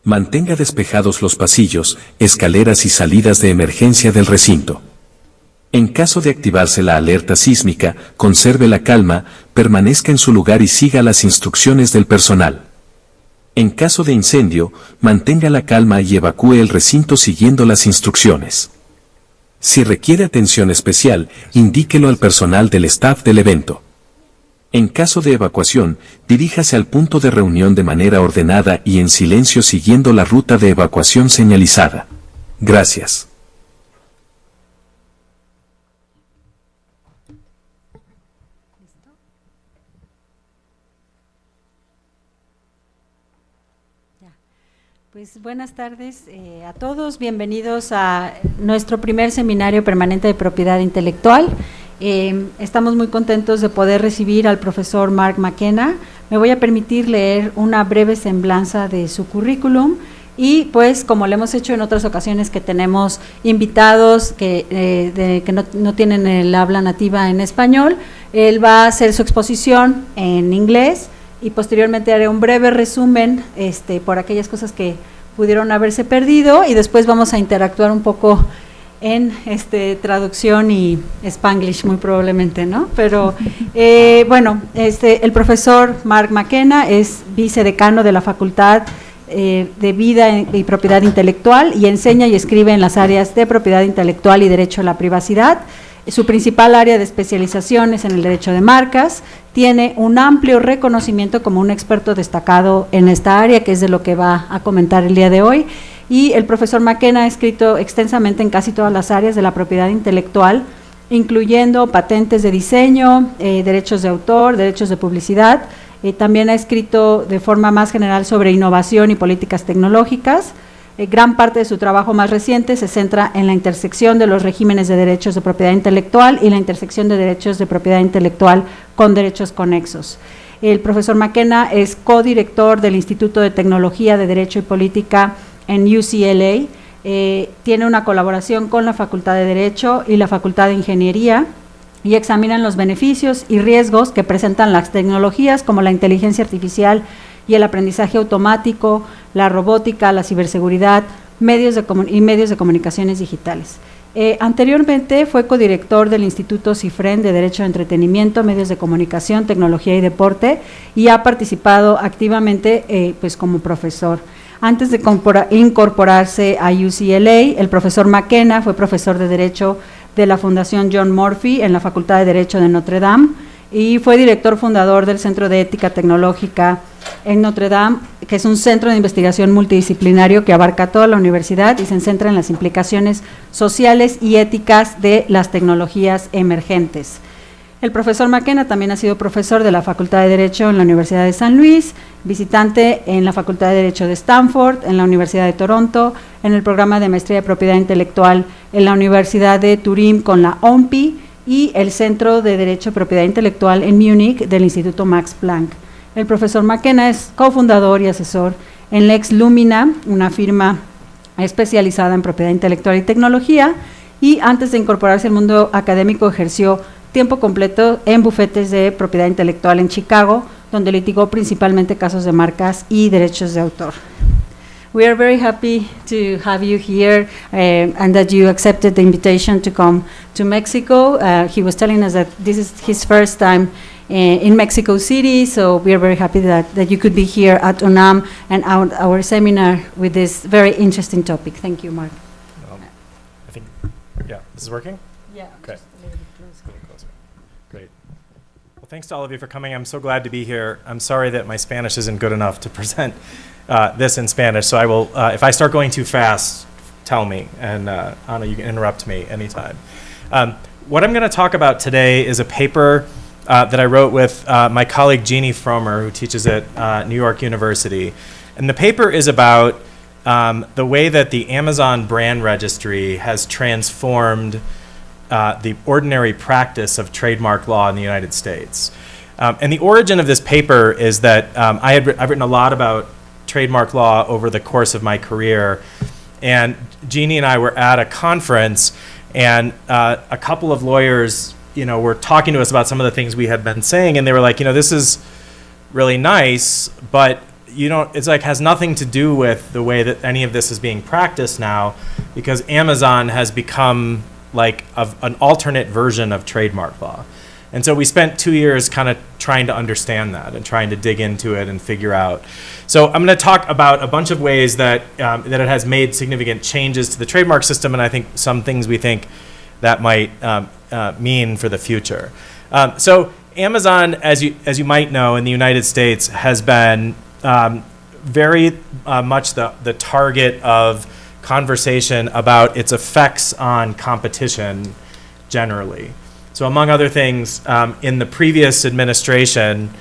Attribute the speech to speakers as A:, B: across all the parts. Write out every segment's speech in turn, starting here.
A: Mantenga despejados los pasillos, escaleras y salidas de emergencia del recinto. En caso de activarse la alerta sísmica, conserve la calma, permanezca en su lugar y siga las instrucciones del personal. En caso de incendio, mantenga la calma y evacúe el recinto siguiendo las instrucciones. Si requiere atención especial, indíquelo al personal del staff del evento. En caso de evacuación, diríjase al punto de reunión de manera ordenada y en silencio siguiendo la ruta de evacuación señalizada. Gracias.
B: Pues buenas tardes a todos, bienvenidos a nuestro primer seminario permanente de propiedad intelectual. Estamos muy contentos de poder recibir al profesor Mackenna. Me voy a permitir leer una breve semblanza de su currículum y pues como lo hemos hecho en otras ocasiones que tenemos invitados que no tienen el habla nativa en español, él va a hacer su exposición en inglés y posteriormente haré un breve resumen por aquellas cosas que pudieron haberse perdido y después vamos a interactuar un poco en traducción y Spanglish muy probablemente, ¿no? Pero bueno, el profesor Mackenna es vicedecano de la Facultad de Vida y Propiedad Intelectual y enseña y escribe en las áreas de propiedad intelectual y derecho a la privacidad. Su principal área de especialización es en el derecho de marcas, tiene un amplio reconocimiento como un experto destacado en esta área, que es de lo que va a comentar el día de hoy, y el profesor Mackenna ha escrito extensamente en casi todas las áreas de la propiedad intelectual, incluyendo patentes de diseño, derechos de autor, derechos de publicidad, también ha escrito de forma más general sobre innovación y políticas tecnológicas. Gran parte de su trabajo más reciente se centra en la intersección de los regímenes de derechos de propiedad intelectual y la intersección de derechos de propiedad intelectual con derechos conexos. El profesor Mackenna es codirector del Instituto de Tecnología de Derecho y Política en UCLA, tiene una colaboración con la Facultad de Derecho y la Facultad de Ingeniería y examinan los beneficios y riesgos que presentan las tecnologías como la inteligencia artificial y el aprendizaje automático, la robótica, la ciberseguridad, medios de comunicaciones digitales. Anteriormente fue codirector del Instituto CIFREN de Derecho de Entretenimiento, Medios de Comunicación, Tecnología y Deporte y ha participado activamente pues como profesor. Antes de incorporarse a UCLA, el profesor Mackenna fue profesor de Derecho de la Fundación John Murphy en la Facultad de Derecho de Notre Dame y fue director fundador del Centro de Ética Tecnológica en Notre Dame, que es un centro de investigación multidisciplinario que abarca toda la universidad y se centra en las implicaciones sociales y éticas de las tecnologías emergentes. El profesor Mackenna también ha sido profesor de la Facultad de Derecho en la Universidad de San Luis, visitante en la Facultad de Derecho de Stanford, en la Universidad de Toronto, en el programa de Maestría de Propiedad Intelectual en la Universidad de Turín con la OMPI y el Centro de Derecho de Propiedad Intelectual en Múnich del Instituto Max Planck. El profesor Mackenna es cofundador y asesor en Lex Lumina, una firma especializada en propiedad intelectual y tecnología, y antes de incorporarse al mundo académico ejerció tiempo completo en bufetes de propiedad intelectual en Chicago, donde litigó principalmente casos de marcas y derechos de autor. We are very happy to have you here and that you accepted the invitation to come to Mexico. He was telling us that this is his first time in Mexico City, so we are very happy that you could be here at UNAM and our seminar with this very interesting topic. Thank you, Mark.
C: I think, yeah, this is working?
B: Yeah,
C: okay.
B: Just a little bit closer.
C: A little closer. Great. Well, thanks to all of you for coming. I'm so glad to be here. I'm sorry that my Spanish isn't good enough to present this in Spanish, so I will, if I start going too fast, tell me, and Anna, you can interrupt me anytime. What I'm going to talk about today is a paper that I wrote with my colleague Jeannie Fromer, who teaches at New York University. And the paper is about the way that the Amazon brand registry has transformed the ordinary practice of trademark law in the United States. And the origin of this paper is that I've written a lot about trademark law over the course of my career. And Jeannie and I were at a conference, and a couple of lawyers, were talking to us about some of the things we had been saying, and they were like, this is really nice, but you don't, it's like has nothing to do with the way that any of this is being practiced now, because Amazon has become like an alternate version of trademark law. And so we spent 2 years kind of trying to understand that and trying to dig into it and figure out. So I'm going to talk about a bunch of ways that that it has made significant changes to the trademark system, and I think some things we think that might mean for the future. So Amazon, as you might know, in the United States has been very much the target of conversation about its effects on competition generally. So among other things, in the previous administration,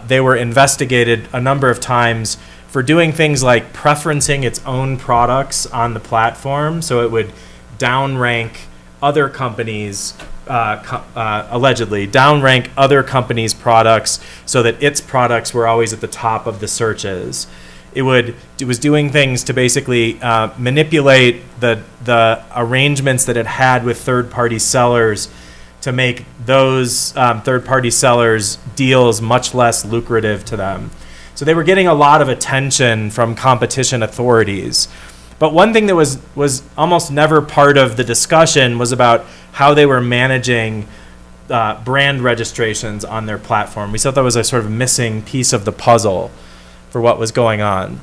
C: they were investigated a number of times for doing things like preferencing its own products on the platform. So it would downrank other companies, allegedly downrank other companies' products so that its products were always at the top of the searches. It was doing things to basically manipulate the arrangements that it had with third-party sellers to make those third-party sellers' deals much less lucrative to them. So they were getting a lot of attention from competition authorities. But one thing that was almost never part of the discussion was about how they were managing brand registrations on their platform. We thought that was a sort of missing piece of the puzzle for what was going on.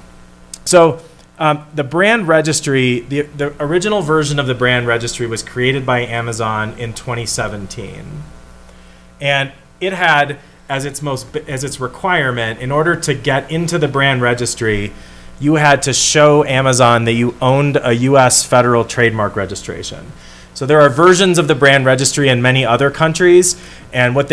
C: So the brand registry, the original version of the brand registry was created by Amazon in 2017. And it had as its requirement, in order to get into the brand registry, you had to show Amazon that you owned a US federal trademark registration. So there are versions of the brand registry in many other countries, and what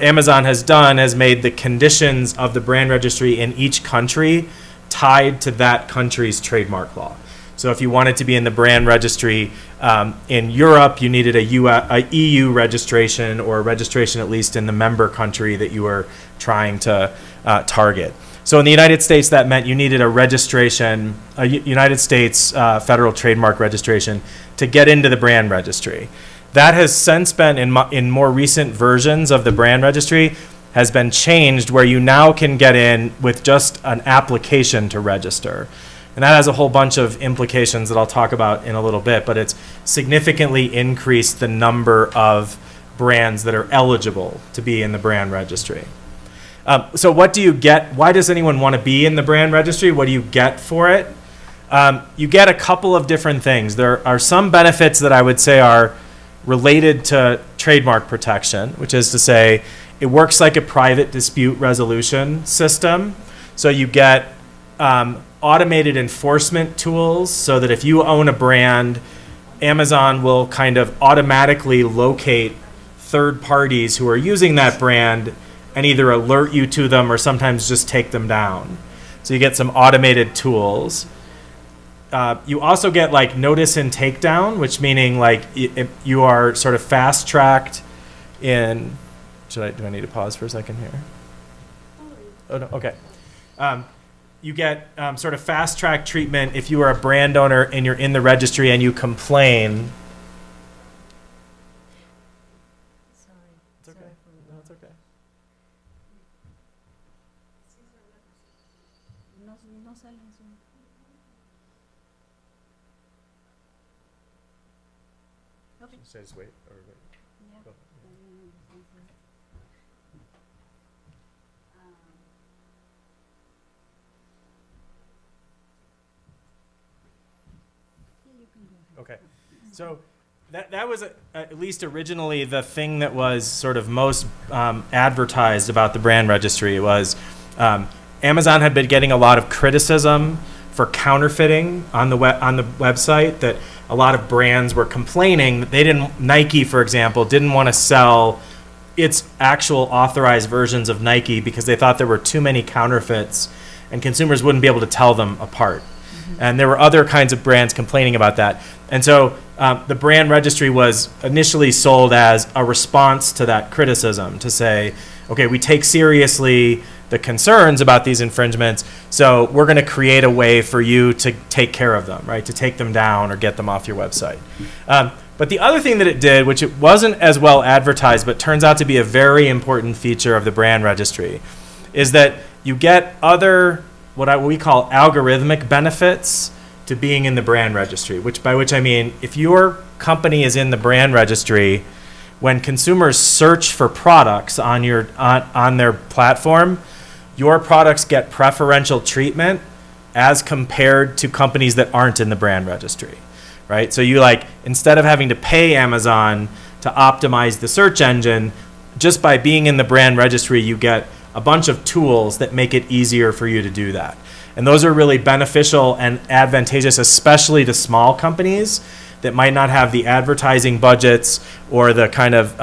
C: Amazon has done has made the conditions of the brand registry in each country tied to that country's trademark law. So if you wanted to be in the brand registry in Europe, you needed a EU registration, or a registration at least in the member country that you were trying to target. So in the United States, that meant you needed a registration, a United States federal trademark registration to get into the brand registry. That has since been, in more recent versions of the brand registry, has been changed where you now can get in with just an application to register. And that has a whole bunch of implications that I'll talk about in a little bit, but it's significantly increased the number of brands that are eligible to be in the brand registry. So what do you get? Why does anyone want to be in the brand registry? What do you get for it? You get a couple of different things. There are some benefits that I would say are related to trademark protection, which is to say it works like a private dispute resolution system. So you get automated enforcement tools, so that if you own a brand, Amazon will kind of automatically locate third parties who are using that brand and either alert you to them or sometimes just take them down. So you get some automated tools. You also get like notice and takedown, which meaning like you are sort of fast tracked in. Do I need to pause for a second here? Oh no, okay. You get sort of fast track treatment if you are a brand owner and you're in the registry and you complain. Just wait. Or wait. Yeah. Oh, yeah. Okay. So that was at least originally the thing that was sort of most advertised about the brand registry. Was Amazon had been getting a lot of criticism for counterfeiting on the website, that a lot of brands were complaining that Nike, for example, didn't want to sell its actual authorized versions of Nike because they thought there were too many counterfeits and consumers wouldn't be able to tell them apart. Mm-hmm. And there were other kinds of brands complaining about that. And so the brand registry was initially sold as a response to that criticism, to say, okay, we take seriously the concerns about these infringements, so we're going to create a way for you to take care of them, right? To take them down or get them off your website. But the other thing that it did, which it wasn't as well advertised, but turns out to be a very important feature of the brand registry, is that you get other what we call algorithmic benefits to being in the brand registry, by which I mean if your company is in the brand registry, when consumers search for products on their platform, your products get preferential treatment as compared to companies that aren't in the brand registry, right? So you instead of having to pay Amazon to optimize the search engine, just by being in the brand registry, you get a bunch of tools that make it easier for you to do that. And those are really beneficial and advantageous, especially to small companies that might not have the advertising budgets or the kind of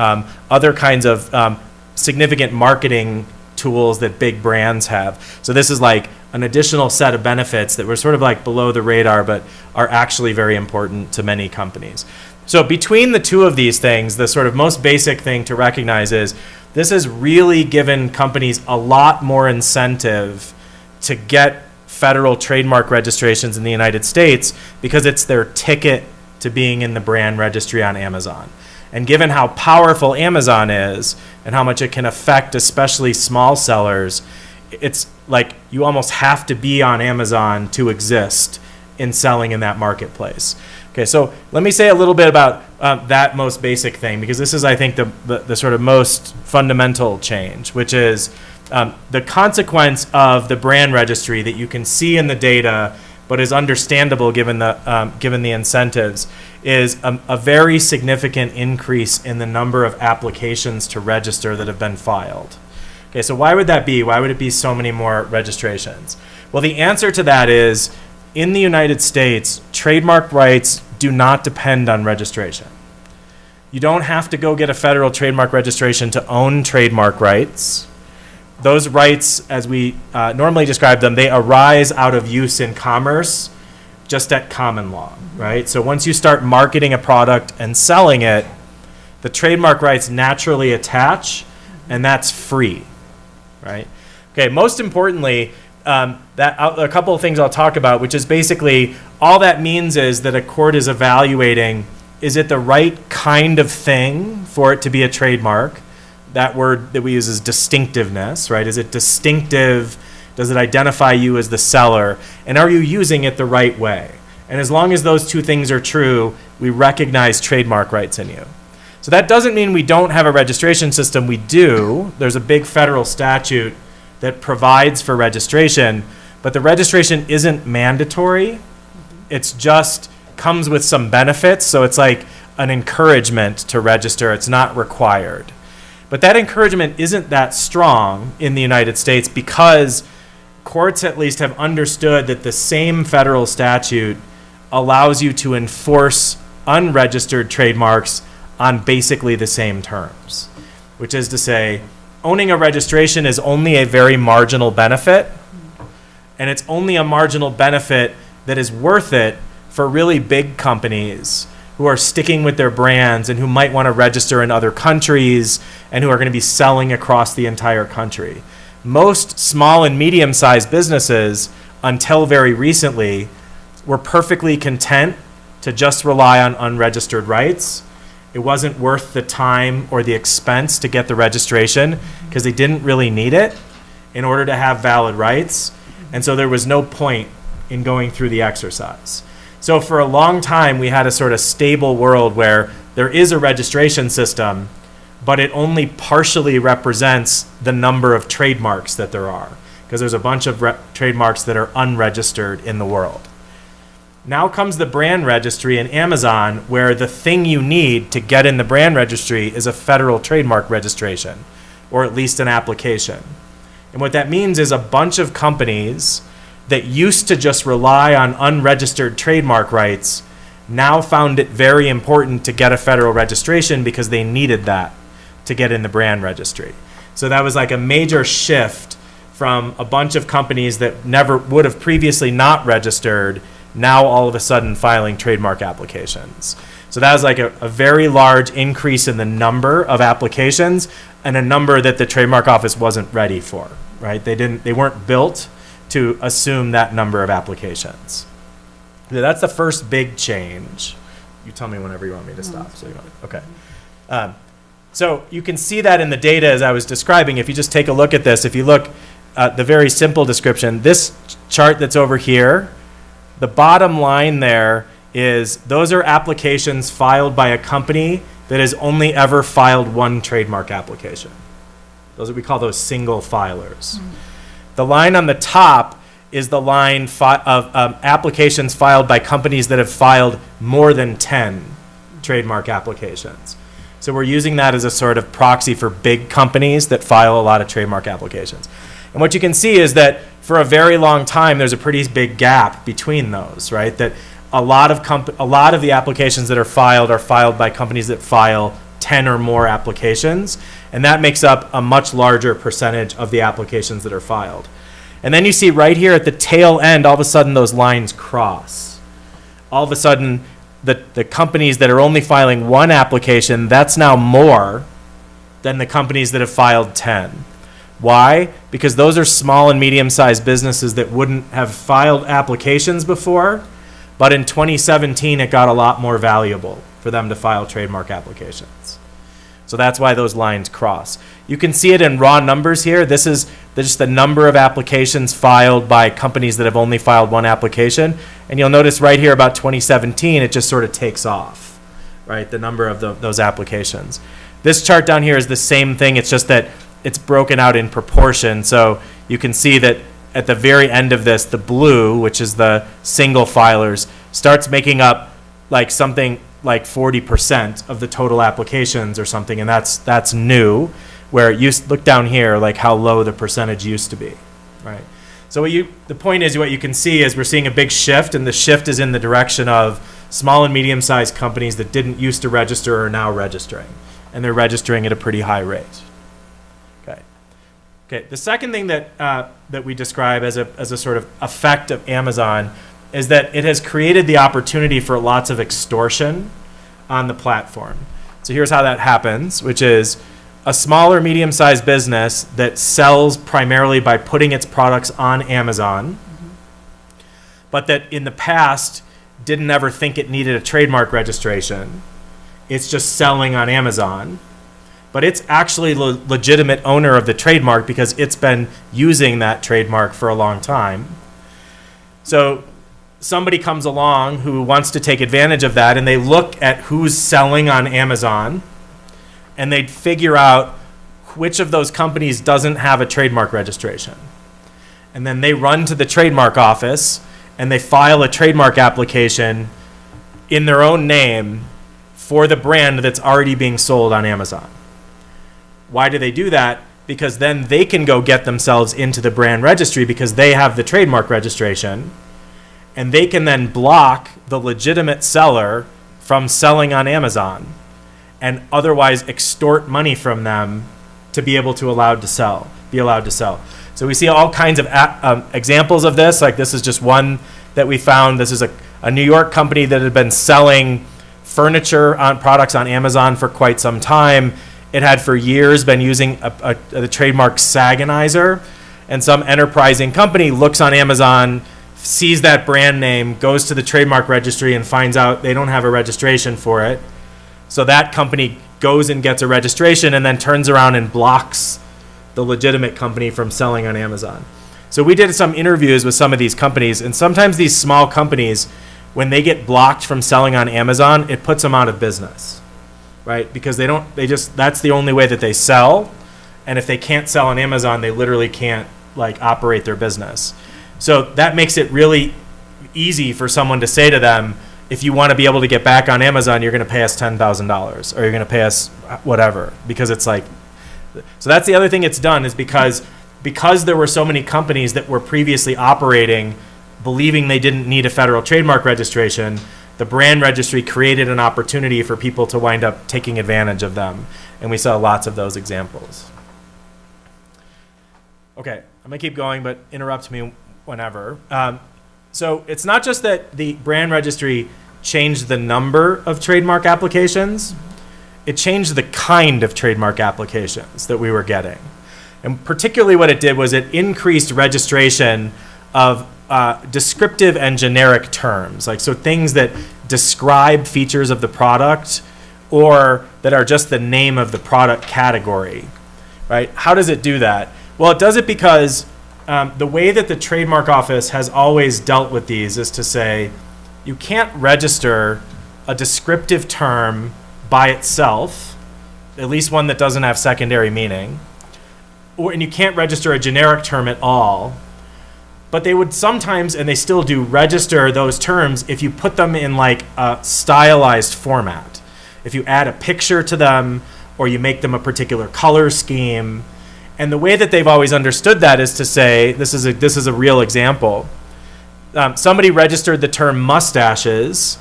C: other kinds of significant marketing tools that big brands have. So this is like an additional set of benefits that were sort of like below the radar, but are actually very important to many companies. So between the two of these things, the sort of most basic thing to recognize is this has really given companies a lot more incentive to get federal trademark registrations in the United States because it's their ticket to being in the brand registry on Amazon. And given how powerful Amazon is and how much it can affect especially small sellers, it's like you almost have to be on Amazon to exist in selling in that marketplace. Okay, so let me say a little bit about that most basic thing, because this is, I think, the sort of most fundamental change, which is the consequence of the brand registry that you can see in the data, but is understandable given the incentives, is a very significant increase in the number of applications to register that have been filed. Okay, so why would that be? Why would it be so many more registrations? Well, the answer to that is, in the United States, trademark rights do not depend on registration. You don't have to go get a federal trademark registration to own trademark rights. Those rights, as we normally describe them, they arise out of use in commerce, just at common law, right? So once you start marketing a product and selling it, the trademark rights naturally attach, and that's free, right? Okay, most importantly, a couple of things I'll talk about, which is basically all that means is that a court is evaluating, is it the right kind of thing for it to be a trademark? That word that we use is distinctiveness, right? Is it distinctive? Does it identify you as the seller? And are you using it the right way? And as long as those two things are true, we recognize trademark rights in you. So that doesn't mean we don't have a registration system. We do. There's a big federal statute that provides for registration, but the registration isn't mandatory. It's just comes with some benefits. So it's like an encouragement to register. It's not required. But that encouragement isn't that strong in the United States because courts at least have understood that the same federal statute allows you to enforce unregistered trademarks on basically the same terms, which is to say, owning a registration is only a very marginal benefit, and it's only a marginal benefit that is worth it for really big companies who are sticking with their brands and who might want to register in other countries and who are going to be selling across the entire country. Most small and medium-sized businesses, until very recently, were perfectly content to just rely on unregistered rights. It wasn't worth the time or the expense to get the registration because they didn't really need it in order to have valid rights. And so there was no point in going through the exercise. So for a long time, we had a sort of stable world where there is a registration system, but it only partially represents the number of trademarks that there are, because there's a bunch of trademarks that are unregistered in the world. Now comes the brand registry in Amazon, where the thing you need to get in the brand registry is a federal trademark registration, or at least an application. And what that means is a bunch of companies that used to just rely on unregistered trademark rights now found it very important to get a federal registration because they needed that to get in the brand registry. So that was like a major shift from a bunch of companies that never would have previously not registered, now all of a sudden filing trademark applications. So that was like a very large increase in the number of applications, and a number that the trademark office wasn't ready for, right? They weren't built to assume that number of applications. So that's the first big change. You tell me whenever you want me to stop. Okay. So you can see that in the data as I was describing. If you just take a look at this, if you look the very simple description. This chart that's over here, the bottom line there is those are applications filed by a company that has only ever filed one trademark application. We call those single filers. The line on the top is the line of applications filed by companies that have filed more than 10 trademark applications. So we're using that as a sort of proxy for big companies that file a lot of trademark applications. And what you can see is that for a very long time, there's a pretty big gap between those, right? That a lot of the applications that are filed by companies that file 10 or more applications, and that makes up a much larger percentage of the applications that are filed. And then you see right here at the tail end, all of a sudden those lines cross. All of a sudden, the companies that are only filing one application, that's now more than the companies that have filed 10. Why? Because those are small and medium-sized businesses that wouldn't have filed applications before, but in 2017 it got a lot more valuable for them to file trademark applications. So that's why those lines cross. You can see it in raw numbers here. This is just the number of applications filed by companies that have only filed one application. And you'll notice right here about 2017, it just sort of takes off, right? The number of those applications. This chart down here is the same thing. It's just that it's broken out in proportion. So you can see that at the very end of this, the blue, which is the single filers, starts making up like something like 40% of the total applications or something, and that's new, where it used, look down here, like how low the percentage used to be, right? So the point is, what you can see is we're seeing a big shift, and the shift is in the direction of small and medium-sized companies that didn't used to register are now registering, and they're registering at a pretty high rate. Okay. The second thing that we describe as a sort of effect of Amazon is that it has created the opportunity for lots of extortion on the platform. So here's how that happens, which is a small or medium-sized business that sells primarily by putting its products on Amazon, but that in the past didn't ever think it needed a trademark registration. It's just selling on Amazon, but it's actually the legitimate owner of the trademark because it's been using that trademark for a long time. So somebody comes along who wants to take advantage of that, and they look at who's selling on Amazon, and they figure out which of those companies doesn't have a trademark registration. And then they run to the trademark office, and they file a trademark application in their own name for the brand that's already being sold on Amazon. Why do they do that? Because then they can go get themselves into the brand registry because they have the trademark registration, and they can then block the legitimate seller from selling on Amazon and otherwise extort money from them to be able to be allowed to sell. So we see all kinds of examples of this. Like this is just one that we found. This is a New York company that had been selling furniture on products on Amazon for quite some time. It had for years been using the trademark Sagonizer, and some enterprising company looks on Amazon, sees that brand name, goes to the trademark registry and finds out they don't have a registration for it. So that company goes and gets a registration and then turns around and blocks the legitimate company from selling on Amazon. So we did some interviews with some of these companies, and sometimes these small companies, when they get blocked from selling on Amazon, it puts them out of business, right? Because that's the only way that they sell. And if they can't sell on Amazon, they literally can't operate their business. So that makes it really easy for someone to say to them, if you want to be able to get back on Amazon, you're going to pay us $10,000 or you're going to pay us whatever, because it's so that's the other thing it's done is because there were so many companies that were previously operating believing they didn't need a federal trademark registration, the brand registry created an opportunity for people to wind up taking advantage of them. And we saw lots of those examples. Okay, I'm going to keep going, but interrupt me whenever. So it's not just that the brand registry changed the number of trademark applications, it changed the kind of trademark applications that we were getting. And particularly what it did was it increased registration of descriptive and generic terms, so things that describe features of the product or that are just the name of the product category, right? How does it do that? Well, it does it because the way that the trademark office has always dealt with these is to say, you can't register a descriptive term by itself, at least one that doesn't have secondary meaning, and you can't register a generic term at all. But they would sometimes, and they still do, register those terms if you put them in like a stylized format. If you add a picture to them, or you make them a particular color scheme. And the way that they've always understood that is to say, this is a real example. Somebody registered the term mustaches,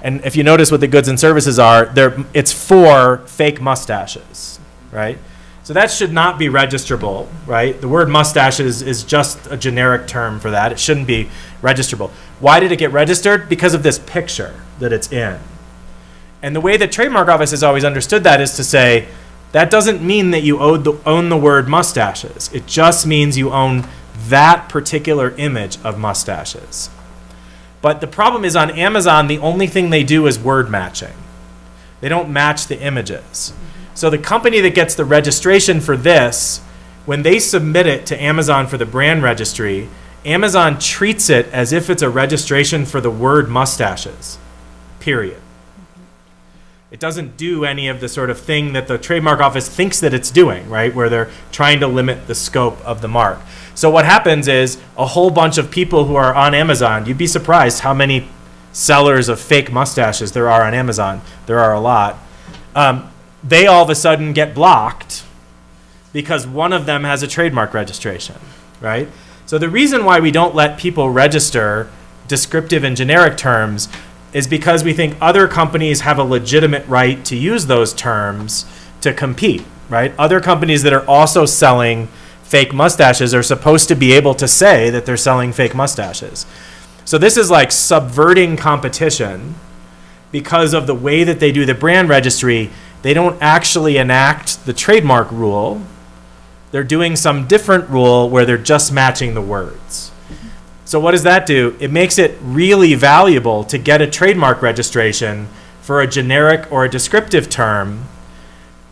C: and if you notice what the goods and services are, it's for fake mustaches, right? So that should not be registrable, right? The word mustaches is just a generic term for that. It shouldn't be registrable. Why did it get registered? Because of this picture that it's in. And the way the trademark office has always understood that is to say, that doesn't mean that you own the word mustaches. It just means you own that particular image of mustaches. But the problem is on Amazon, the only thing they do is word matching. They don't match the images. So the company that gets the registration for this, when they submit it to Amazon for the brand registry, Amazon treats it as if it's a registration for the word mustaches, period. It doesn't do any of the sort of thing that the trademark office thinks that it's doing, right? Where they're trying to limit the scope of the mark. So what happens is a whole bunch of people who are on Amazon, you'd be surprised how many sellers of fake mustaches there are on Amazon. There are a lot. They all of a sudden get blocked because one of them has a trademark registration, right? So the reason why we don't let people register descriptive and generic terms is because we think other companies have a legitimate right to use those terms to compete, right? Other companies that are also selling fake mustaches are supposed to be able to say that they're selling fake mustaches. So this is like subverting competition because of the way that they do the brand registry. They don't actually enact the trademark rule. They're doing some different rule where they're just matching the words. So what does that do? It makes it really valuable to get a trademark registration for a generic or a descriptive term,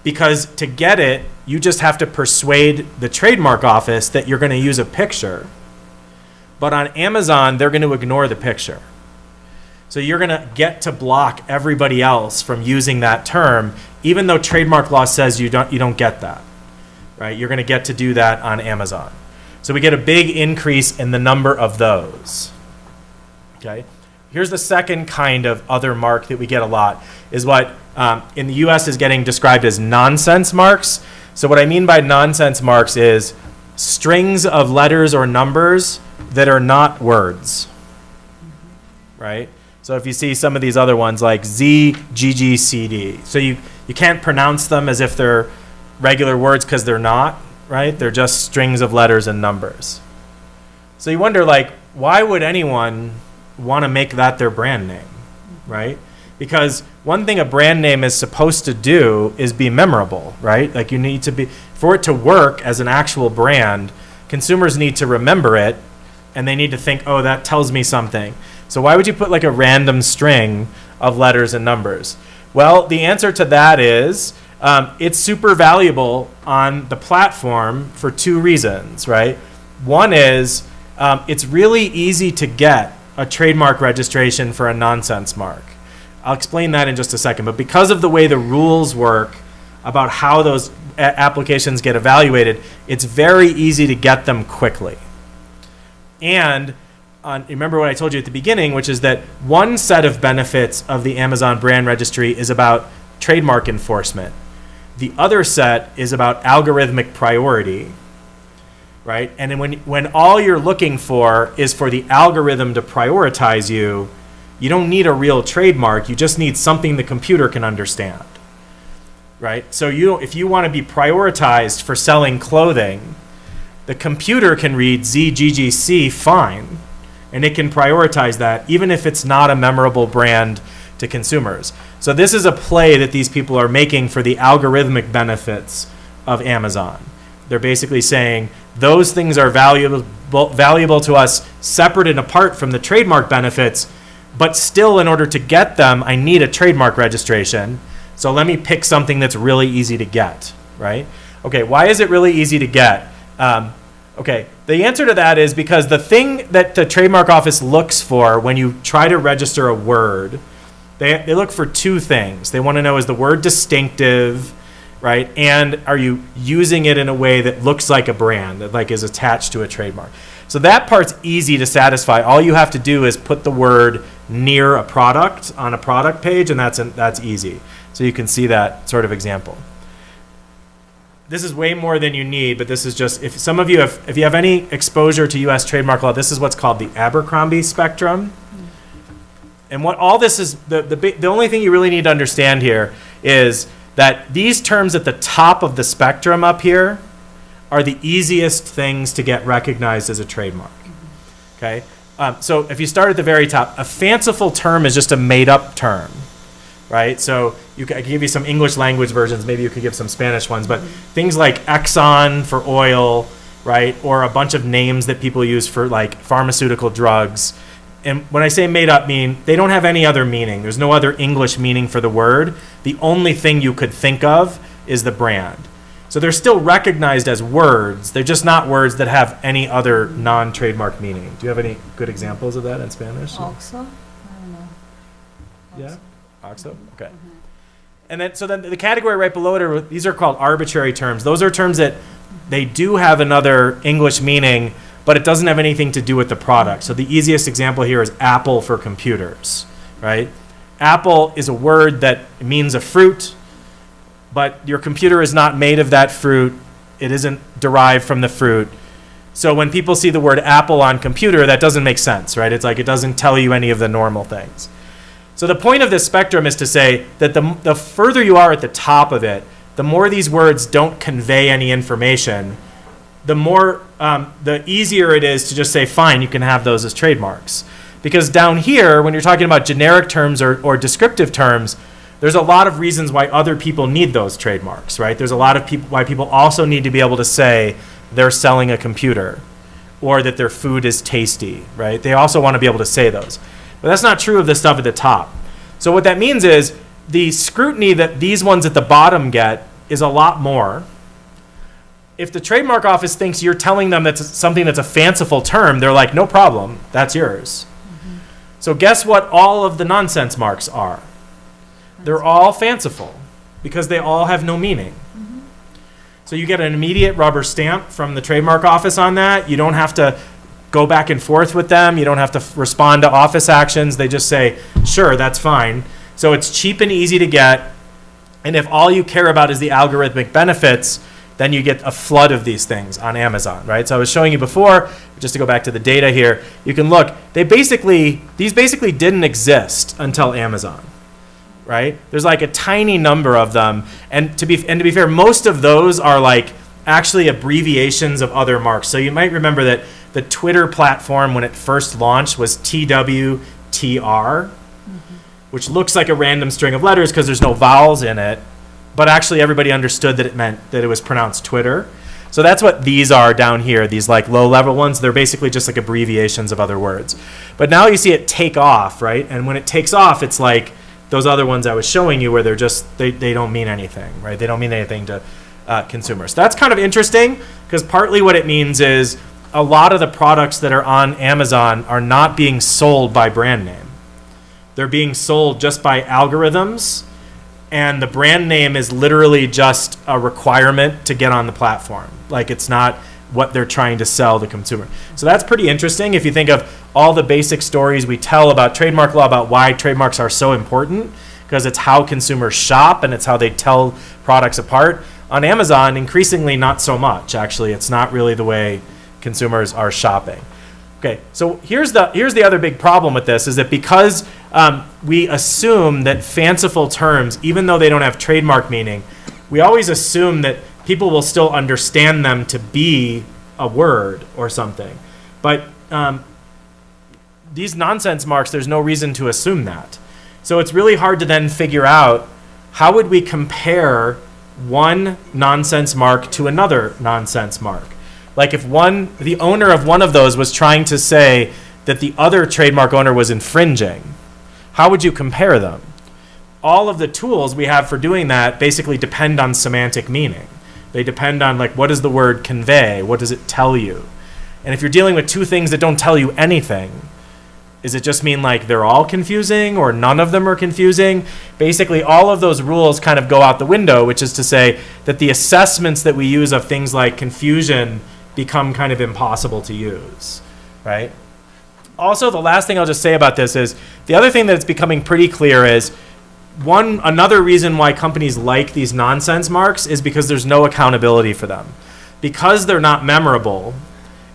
C: because to get it, you just have to persuade the trademark office that you're going to use a picture. But on Amazon, they're going to ignore the picture. So you're going to get to block everybody else from using that term, even though trademark law says you don't get that, right? You're going to get to do that on Amazon. So we get a big increase in the number of those. Okay. Here's the second kind of other mark that we get a lot, is what in the US is getting described as nonsense marks. So what I mean by nonsense marks is strings of letters or numbers that are not words, right? So if you see some of these other ones like Z, GG, CD, so you can't pronounce them as if they're regular words because they're not, right? They're just strings of letters and numbers. So you wonder, like, why would anyone want to make that their brand name, right? Because one thing a brand name is supposed to do is be memorable, right? Like you need to be, for it to work as an actual brand, consumers need to remember it and they need to think, oh, that tells me something. So why would you put like a random string of letters and numbers? Well, the answer to that is it's super valuable on the platform for two reasons, right? One is it's really easy to get a trademark registration for a nonsense mark. I'll explain that in just a second, but because of the way the rules work about how those applications get evaluated, it's very easy to get them quickly. And remember what I told you at the beginning, which is that one set of benefits of the Amazon brand registry is about trademark enforcement. The other set is about algorithmic priority, right? And when all you're looking for is for the algorithm to prioritize you, you don't need a real trademark. You just need something the computer can understand, right? So if you want to be prioritized for selling clothing, the computer can read ZGGC fine, and it can prioritize that even if it's not a memorable brand to consumers. So this is a play that these people are making for the algorithmic benefits of Amazon. They're basically saying those things are valuable to us separate and apart from the trademark benefits, but still in order to get them, I need a trademark registration. So let me pick something that's really easy to get, right? Okay, why is it really easy to get? Okay, the answer to that is because the thing that the trademark office looks for when you try to register a word, they look for two things. They want to know, is the word distinctive, right? And are you using it in a way that looks like a brand, that like is attached to a trademark? So that part's easy to satisfy. All you have to do is put the word near a product on a product page, and that's easy. So you can see that sort of example. This is way more than you need, but this is just, if some of you if you have any exposure to U.S. trademark law, this is what's called the Abercrombie spectrum. And what all this is, the only thing you really need to understand here is that these terms at the top of the spectrum up here are the easiest things to get recognized as a trademark. Okay? So if you start at the very top, a fanciful term is just a made-up term. Right? So I can give you some English language versions, maybe you could give some Spanish ones, but things like Exxon for oil, right? Or a bunch of names that people use for like pharmaceutical drugs. And when I say made up, mean they don't have any other meaning. There's no other English meaning for the word. The only thing you could think of is the brand. So they're still recognized as words. They're just not words that have any other non-trademark meaning. Do you have any good examples of that in Spanish?
B: Also? I don't know.
C: Yeah? OXO? Okay. And then the category right below it these are called arbitrary terms. Those are terms that they do have another English meaning, but it doesn't have anything to do with the product. So the easiest example here is apple for computers, right? Apple is a word that means a fruit, but your computer is not made of that fruit. It isn't derived from the fruit. So when people see the word apple on computer, that doesn't make sense, right? It's like it doesn't tell you any of the normal things. So the point of this spectrum is to say that the further you are at the top of it, the more these words don't convey any information, the easier it is to just say, fine, you can have those as trademarks. Because down here, when you're talking about generic terms or descriptive terms, there's a lot of reasons why other people need those trademarks, right? There's a lot of why people also need to be able to say they're selling a computer or that their food is tasty, right? They also want to be able to say those. But that's not true of the stuff at the top. So what that means is the scrutiny that these ones at the bottom get is a lot more. If the trademark office thinks you're telling them that's something that's a fanciful term, they're like, no problem, that's yours. Mm-hmm. So guess what all of the nonsense marks are? They're all fanciful because they all have no meaning. Mm-hmm. So you get an immediate rubber stamp from the trademark office on that. You don't have to go back and forth with them. You don't have to respond to office actions. They just say, sure, that's fine. So it's cheap and easy to get. And if all you care about is the algorithmic benefits, then you get a flood of these things on Amazon, right? So I was showing you before, just to go back to the data here, you can look, these basically didn't exist until Amazon, right? There's like a tiny number of them. And to be fair, most of those are like actually abbreviations of other marks. So you might remember that the Twitter platform, when it first launched, was TWTR, which looks like a random string of letters because there's no vowels in it, but actually everybody understood that it meant that it was pronounced Twitter. So that's what these are down here, these like low-level ones. They're basically just like abbreviations of other words. But now you see it take off, right? And when it takes off, it's like those other ones I was showing you where they're just, they don't mean anything, right? They don't mean anything to consumers. That's kind of interesting because partly what it means is a lot of the products that are on Amazon are not being sold by brand name. They're being sold just by algorithms, and the brand name is literally just a requirement to get on the platform. Like it's not what they're trying to sell the consumer. So that's pretty interesting if you think of all the basic stories we tell about trademark law, about why trademarks are so important, because it's how consumers shop and it's how they tell products apart. On Amazon, increasingly not so much, actually. It's not really the way consumers are shopping. Okay, so here's the other big problem with this is that because we assume that fanciful terms, even though they don't have trademark meaning, we always assume that people will still understand them to be a word or something. But these nonsense marks, there's no reason to assume that. So it's really hard to then figure out how would we compare one nonsense mark to another nonsense mark. Like if the owner of one of those was trying to say that the other trademark owner was infringing, how would you compare them? All of the tools we have for doing that basically depend on semantic meaning. They depend on, like, what does the word convey? What does it tell you? And if you're dealing with two things that don't tell you anything, does it just mean like they're all confusing or none of them are confusing? Basically, all of those rules kind of go out the window, which is to say that the assessments that we use of things like confusion become kind of impossible to use, right? Also, the last thing I'll just say about this is the other thing that's becoming pretty clear is another reason why companies like these nonsense marks is because there's no accountability for them. Because they're not memorable,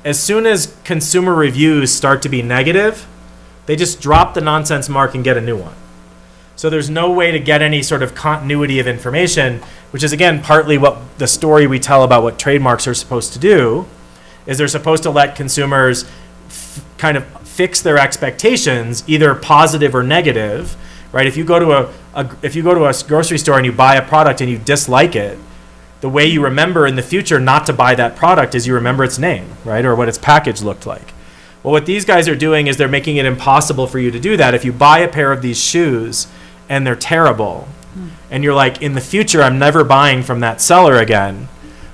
C: as soon as consumer reviews start to be negative, they just drop the nonsense mark and get a new one. So there's no way to get any sort of continuity of information, which is, again, partly what the story we tell about what trademarks are supposed to do, is they're supposed to let consumers kind of fix their expectations, either positive or negative, right? If you go to a grocery store and you buy a product and you dislike it, the way you remember in the future not to buy that product is you remember its name, right? Or what its package looked like. Well, what these guys are doing is they're making it impossible for you to do that. If you buy a pair of these shoes and they're terrible, and you're like, in the future, I'm never buying from that seller again,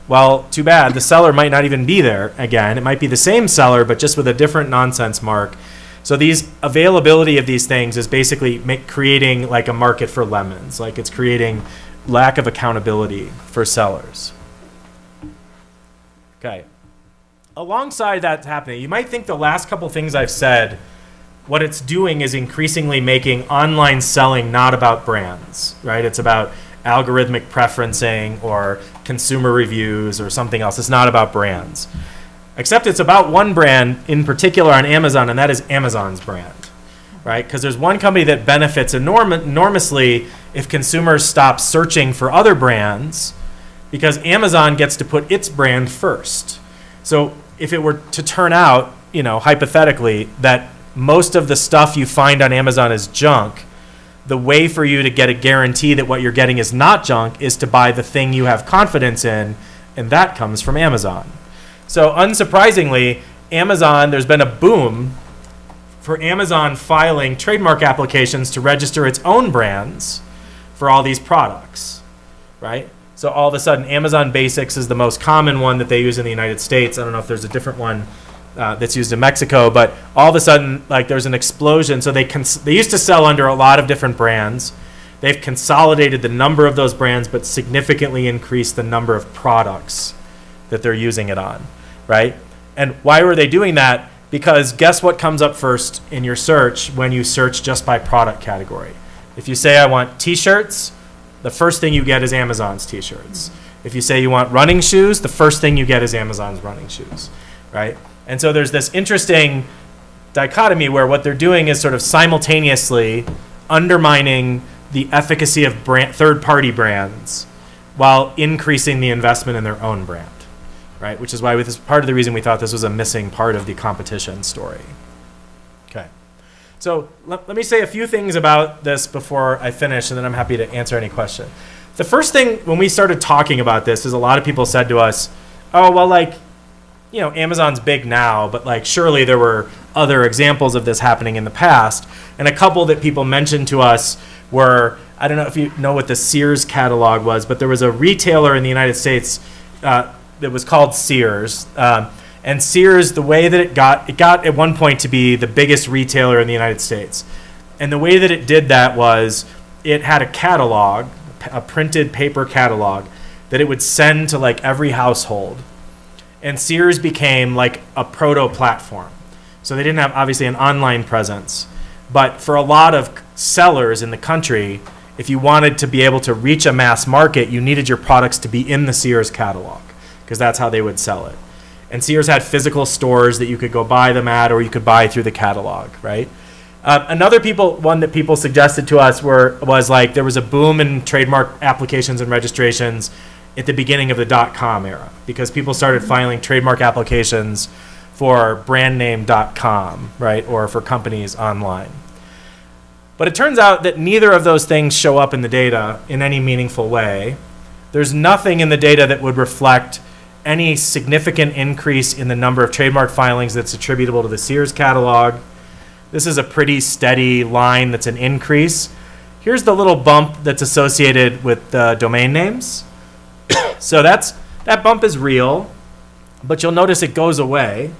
C: well, too bad. The seller might not even be there again. It might be the same seller, but just with a different nonsense mark. So these availability of these things is basically creating like a market for lemons. Like it's creating lack of accountability for sellers. Okay. Alongside that happening, you might think the last couple things I've said, what it's doing is increasingly making online selling not about brands, right? It's about algorithmic preferencing or consumer reviews or something else. It's not about brands. Except it's about one brand in particular on Amazon, and that is Amazon's brand, right? Because there's one company that benefits enormously if consumers stop searching for other brands, because Amazon gets to put its brand first. So if it were to turn out, hypothetically, that most of the stuff you find on Amazon is junk, the way for you to get a guarantee that what you're getting is not junk is to buy the thing you have confidence in, and that comes from Amazon. So unsurprisingly, Amazon, there's been a boom for Amazon filing trademark applications to register its own brands for all these products, right? So all of a sudden, Amazon Basics is the most common one that they use in the United States. I don't know if there's a different one that's used in Mexico, but all of a sudden, like there's an explosion. So they used to sell under a lot of different brands. They've consolidated the number of those brands, but significantly increased the number of products that they're using it on, right? And why were they doing that? Because guess what comes up first in your search when you search just by product category? If you say, I want t-shirts, the first thing you get is Amazon's t-shirts. If you say you want running shoes, the first thing you get is Amazon's running shoes, right? And so there's this interesting dichotomy where what they're doing is sort of simultaneously undermining the efficacy of third-party brands while increasing the investment in their own brand, right? Which is why this is part of the reason we thought this was a missing part of the competition story. Okay. So let me say a few things about this before I finish, and then I'm happy to answer any question. The first thing when we started talking about this is a lot of people said to us, oh, well, like, Amazon's big now, but like surely there were other examples of this happening in the past. And a couple that people mentioned to us were, I don't know if you know what the Sears catalog was, but there was a retailer in the United States that was called Sears. And Sears, the way that it got at one point to be the biggest retailer in the United States. And the way that it did that was it had a catalog, a printed paper catalog, that it would send to like every household. And Sears became like a proto-platform. So they didn't have obviously an online presence. But for a lot of sellers in the country, if you wanted to be able to reach a mass market, you needed your products to be in the Sears catalog, because that's how they would sell it. And Sears had physical stores that you could go buy them at, or you could buy through the catalog, right? Another one that people suggested to us was like there was a boom in trademark applications and registrations at the beginning of the .com era, because people started filing trademark applications for brandname.com, right, or for companies online. But it turns out that neither of those things show up in the data in any meaningful way. There's nothing in the data that would reflect any significant increase in the number of trademark filings that's attributable to the Sears catalog. This is a pretty steady line that's an increase. Here's the little bump that's associated with the domain names. So that's that bump is real, but you'll notice it goes away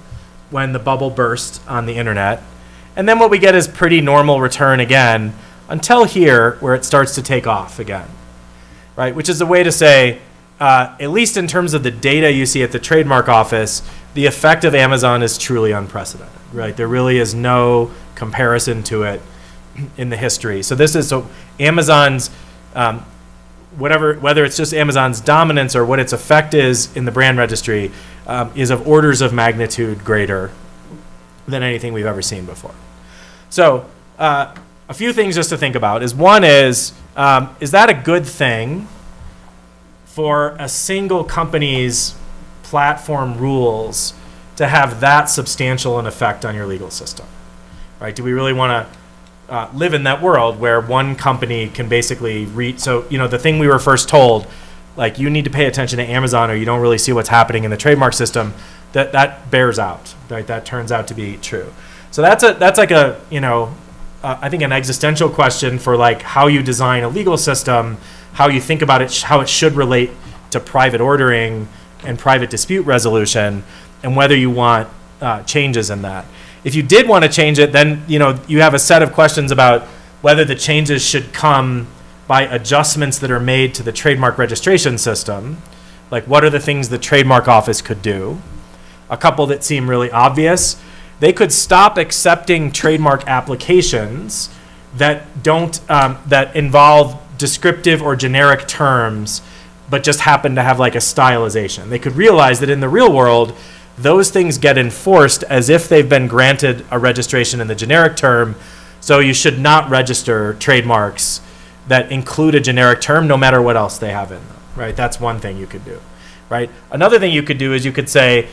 C: when the bubble bursts on the internet. And then what we get is pretty normal return again until here, where it starts to take off again, right? Which is a way to say, at least in terms of the data you see at the trademark office, the effect of Amazon is truly unprecedented, right? There really is no comparison to it in the history. So this is, so Amazon's, whether it's just Amazon's dominance or what its effect is in the brand registry, is of orders of magnitude greater than anything we've ever seen before. So a few things just to think about is, one is that a good thing for a single company's platform rules to have that substantial an effect on your legal system, right? Do we really want to live in that world where one company can basically read? So, the thing we were first told, like, you need to pay attention to Amazon or you don't really see what's happening in the trademark system, that bears out, right? That turns out to be true. So that's like a, I think an existential question for like how you design a legal system, how you think about it, how it should relate to private ordering and private dispute resolution, and whether you want changes in that. If you did want to change it, then you have a set of questions about whether the changes should come by adjustments that are made to the trademark registration system. Like, what are the things the trademark office could do? A couple that seem really obvious. They could stop accepting trademark applications that don't that involve descriptive or generic terms, but just happen to have like a stylization. They could realize that in the real world, those things get enforced as if they've been granted a registration in the generic term. So you should not register trademarks that include a generic term, no matter what else they have in them, right? That's one thing you could do, right? Another thing you could do is you could say,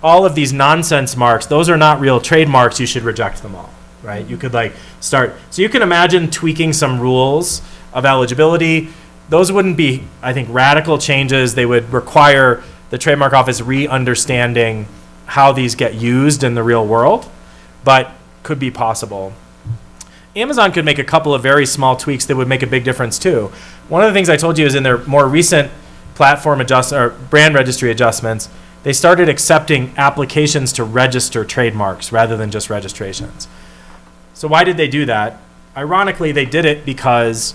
C: all of these nonsense marks, those are not real trademarks, you should reject them all, right? You could like start, so you can imagine tweaking some rules of eligibility. Those wouldn't be, I think, radical changes. They would require the trademark office re-understanding how these get used in the real world, but could be possible. Amazon could make a couple of very small tweaks that would make a big difference too. One of the things I told you is in their more recent platform or brand registry adjustments, they started accepting applications to register trademarks rather than just registrations. So why did they do that? Ironically, they did it because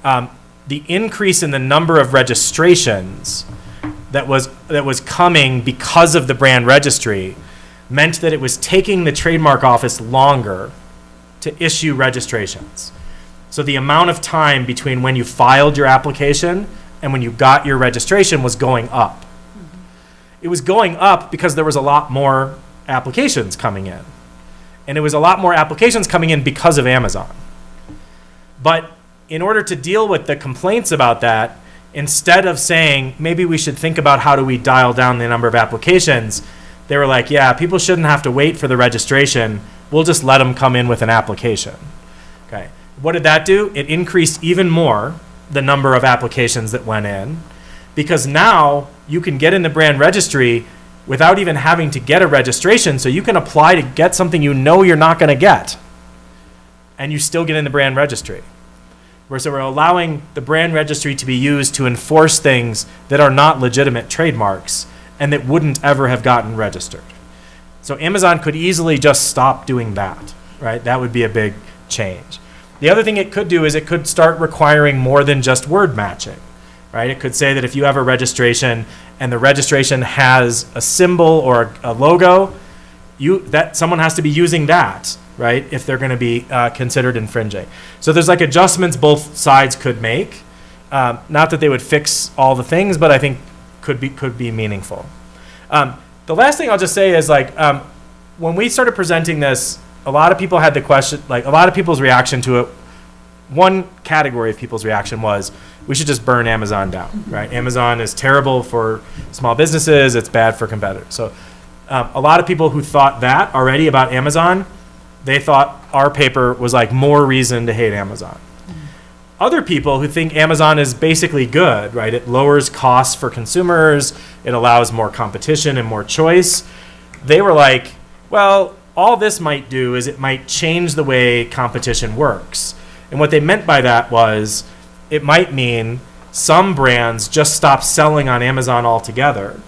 C: the increase in the number of registrations that was coming because of the brand registry meant that it was taking the trademark office longer to issue registrations. So the amount of time between when you filed your application and when you got your registration was going up. It was going up because there was a lot more applications coming in. And it was a lot more applications coming in because of Amazon. But in order to deal with the complaints about that, instead of saying, maybe we should think about how do we dial down the number of applications, they were like, yeah, people shouldn't have to wait for the registration. We'll just let them come in with an application. Okay. What did that do? It increased even more the number of applications that went in, because now you can get in the brand registry without even having to get a registration, so you can apply to get something you know you're not going to get, and you still get in the brand registry. So we're allowing the brand registry to be used to enforce things that are not legitimate trademarks and that wouldn't ever have gotten registered. So Amazon could easily just stop doing that, right? That would be a big change. The other thing it could do is it could start requiring more than just word matching, right? It could say that if you have a registration and the registration has a symbol or a logo, that someone has to be using that, right? If they're going to be considered infringing. So there's like adjustments both sides could make. Not that they would fix all the things, but I think could be meaningful. The last thing I'll just say is like when we started presenting this, a lot of people had the question, like a lot of people's reaction to it. One category of people's reaction was, we should just burn Amazon down, right? Amazon is terrible for small businesses. It's bad for competitors. So a lot of people who thought that already about Amazon, they thought our paper was like more reason to hate Amazon. Other people who think Amazon is basically good, right? It lowers costs for consumers. It allows more competition and more choice. They were like, well, all this might do is it might change the way competition works. And what they meant by that was it might mean some brands just stop selling on Amazon altogether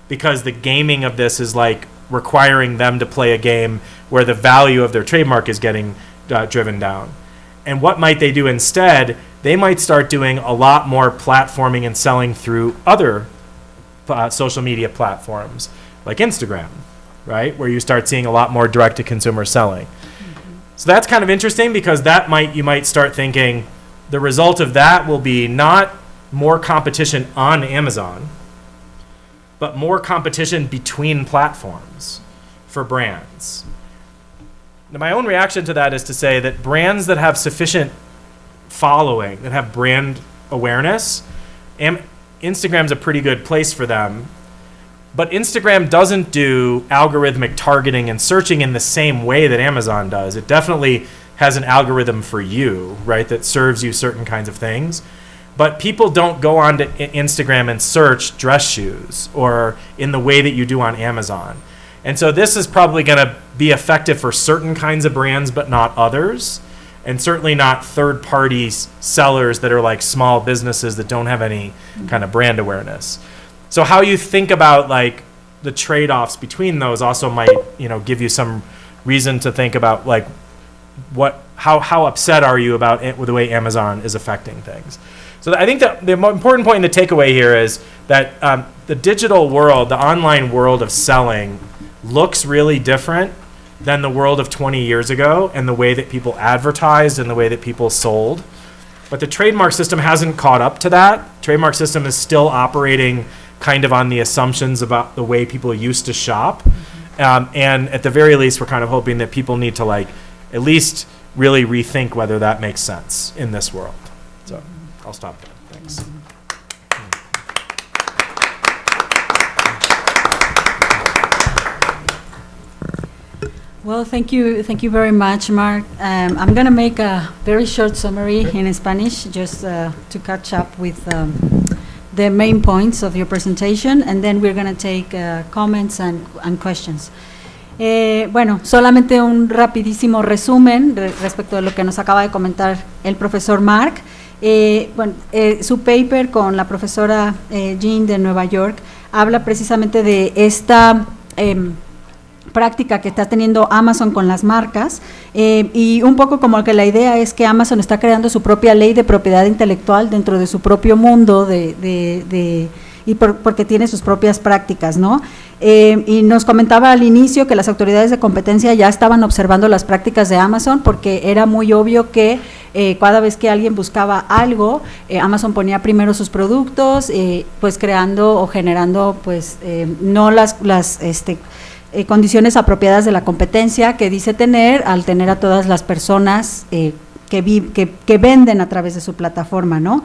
C: because the gaming of this is like requiring them to play a game where the value of their trademark is getting driven down. And what might they do instead? They might start doing a lot more platforming and selling through other social media platforms like Instagram, right? Where you start seeing a lot more direct-to-consumer selling. So that's kind of interesting because you might start thinking the result of that will be not more competition on Amazon, but more competition between platforms for brands. Now, my own reaction to that is to say that brands that have sufficient following, that have brand awareness, Instagram's a pretty good place for them. But Instagram doesn't do algorithmic targeting and searching in the same way that Amazon does. It definitely has an algorithm for you, right, that serves you certain kinds of things. But people don't go on to Instagram and search dress shoes or in the way that you do on Amazon. And so this is probably going to be effective for certain kinds of brands, but not others. And certainly not third-party sellers that are like small businesses that don't have any kind of brand awareness. So how you think about like the trade-offs between those also might, give you some reason to think about like how upset are you about it, with the way Amazon is affecting things. So I think that the important point in the takeaway here is that the digital world, the online world of selling, looks really different than the world of 20 years ago and the way that people advertised and the way that people sold. But the trademark system hasn't caught up to that. Trademark system is still operating kind of on the assumptions about the way people used to shop. And at the very least, we're kind of hoping that people need to like at least really rethink whether that makes sense in this world. So I'll stop there. Thanks.
B: Well, thank you very much, Mark. I'm going to make a very short summary in Spanish just to catch up with the main points of your presentation, and then we're going to take comments and questions. Bueno, solamente un rapidísimo resumen respecto de lo que nos acaba de comentar el profesor Mark. Su paper con la profesora Jean de Nueva York habla precisamente de esta práctica que está teniendo Amazon con las marcas, y un poco como que la idea es que Amazon está creando su propia ley de propiedad intelectual dentro de su propio mundo porque tiene sus propias prácticas, ¿no? Y nos comentaba al inicio que las autoridades de competencia ya estaban observando las prácticas de Amazon porque era muy obvio que cada vez que alguien buscaba algo, Amazon ponía primero sus productos, pues creando o generando pues no las condiciones apropiadas de la competencia que dice tener al tener a todas las personas que venden a través de su plataforma, ¿no?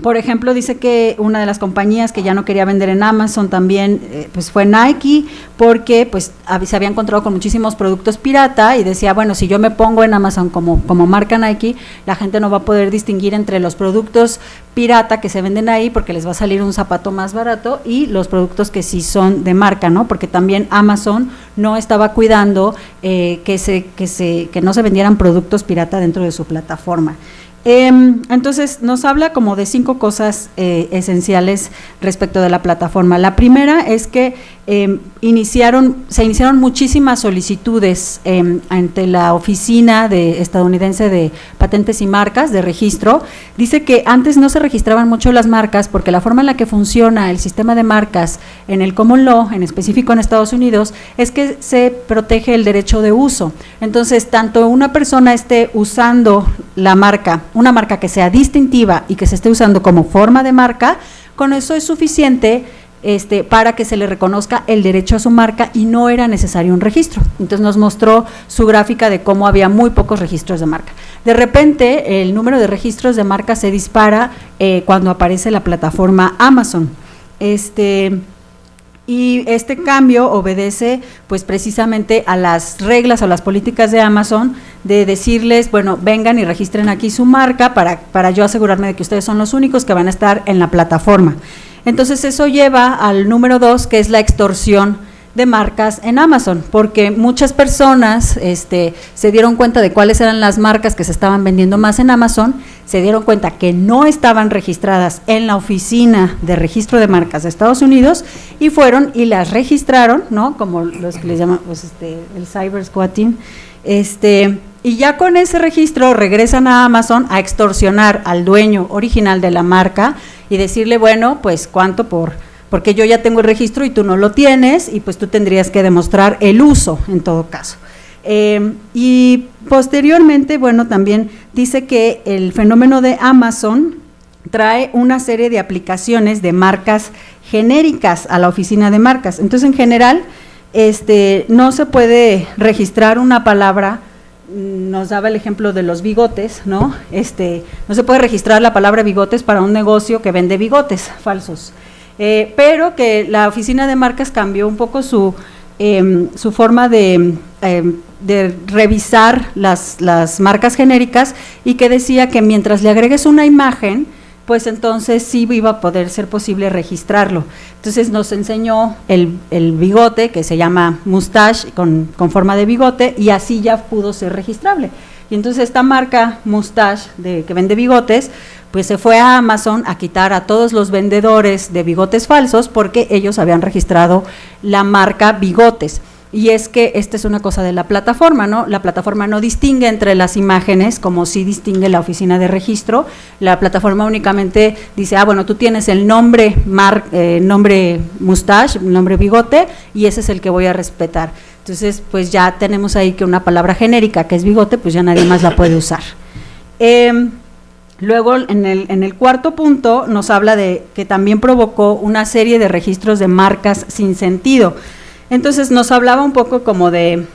B: Por ejemplo, dice que una de las compañías que ya no quería vender en Amazon también pues fue Nike, porque pues se había encontrado con muchísimos productos pirata y decía, bueno, si yo me pongo en Amazon como marca Nike, la gente no va a poder distinguir entre los productos pirata que se venden ahí porque les va a salir un zapato más barato y los productos que sí son de marca, ¿no? Porque también Amazon no estaba cuidando que no se vendieran productos pirata dentro de su plataforma. Entonces nos habla como de 5 cosas esenciales respecto de la plataforma. La primera es que se iniciaron muchísimas solicitudes ante la oficina estadounidense de patentes y marcas de registro. Dice que antes no se registraban mucho las marcas porque la forma en la que funciona el sistema de marcas en el common law, en específico en Estados Unidos, es que se protege el derecho de uso. Entonces, tanto una persona esté usando una marca que sea distintiva y que se esté usando como forma de marca, con eso es suficiente para que se le reconozca el derecho a su marca y no era necesario un registro. Entonces nos mostró su gráfica de cómo había muy pocos registros de marca. De repente el número de registros de marca se dispara cuando aparece la plataforma Amazon. Y este cambio obedece pues precisamente a las reglas o las políticas de Amazon de decirles, bueno, vengan y registren aquí su marca para yo asegurarme de que ustedes son los únicos que van a estar en la plataforma. Entonces eso lleva al número 2, que es la extorsión de marcas en Amazon, porque muchas personas se dieron cuenta de cuáles eran las marcas que se estaban vendiendo más en Amazon, se dieron cuenta que no estaban registradas en la oficina de registro de marcas de Estados Unidos y fueron y las registraron, ¿no? Como los que les llaman pues, el cyber squatting, y ya con ese registro regresan a Amazon a extorsionar al dueño original de la marca y decirle, bueno, pues cuánto porque yo ya tengo el registro y tú no lo tienes y pues tú tendrías que demostrar el uso en todo caso. Y posteriormente, bueno, también dice que el fenómeno de Amazon trae una serie de aplicaciones de marcas genéricas a la oficina de marcas. Entonces, en general, no se puede registrar una palabra. Nos daba el ejemplo de los bigotes, ¿no? No se puede registrar la palabra bigotes para un negocio que vende bigotes falsos. Pero que la oficina de marcas cambió un poco su forma de revisar las marcas genéricas y que decía que mientras le agregues una imagen, pues entonces sí iba a poder ser posible registrarlo. Entonces nos enseñó el bigote, que se llama mustache, con forma de bigote, y así ya pudo ser registrable. Y entonces esta marca mustache que vende bigotes, pues se fue a Amazon a quitar a todos los vendedores de bigotes falsos porque ellos habían registrado la marca bigotes. Y es que esta es una cosa de la plataforma, ¿no? La plataforma no distingue entre las imágenes como sí distingue la oficina de registro. La plataforma únicamente dice, bueno, tú tienes el nombre mustache, nombre bigote, y ese es el que voy a respetar. Entonces, pues ya tenemos ahí que una palabra genérica que es bigote, pues ya nadie más la puede usar. Luego, en el cuarto punto, nos habla de que también provocó una serie de registros de marcas sin sentido. Entonces, nos hablaba un poco como de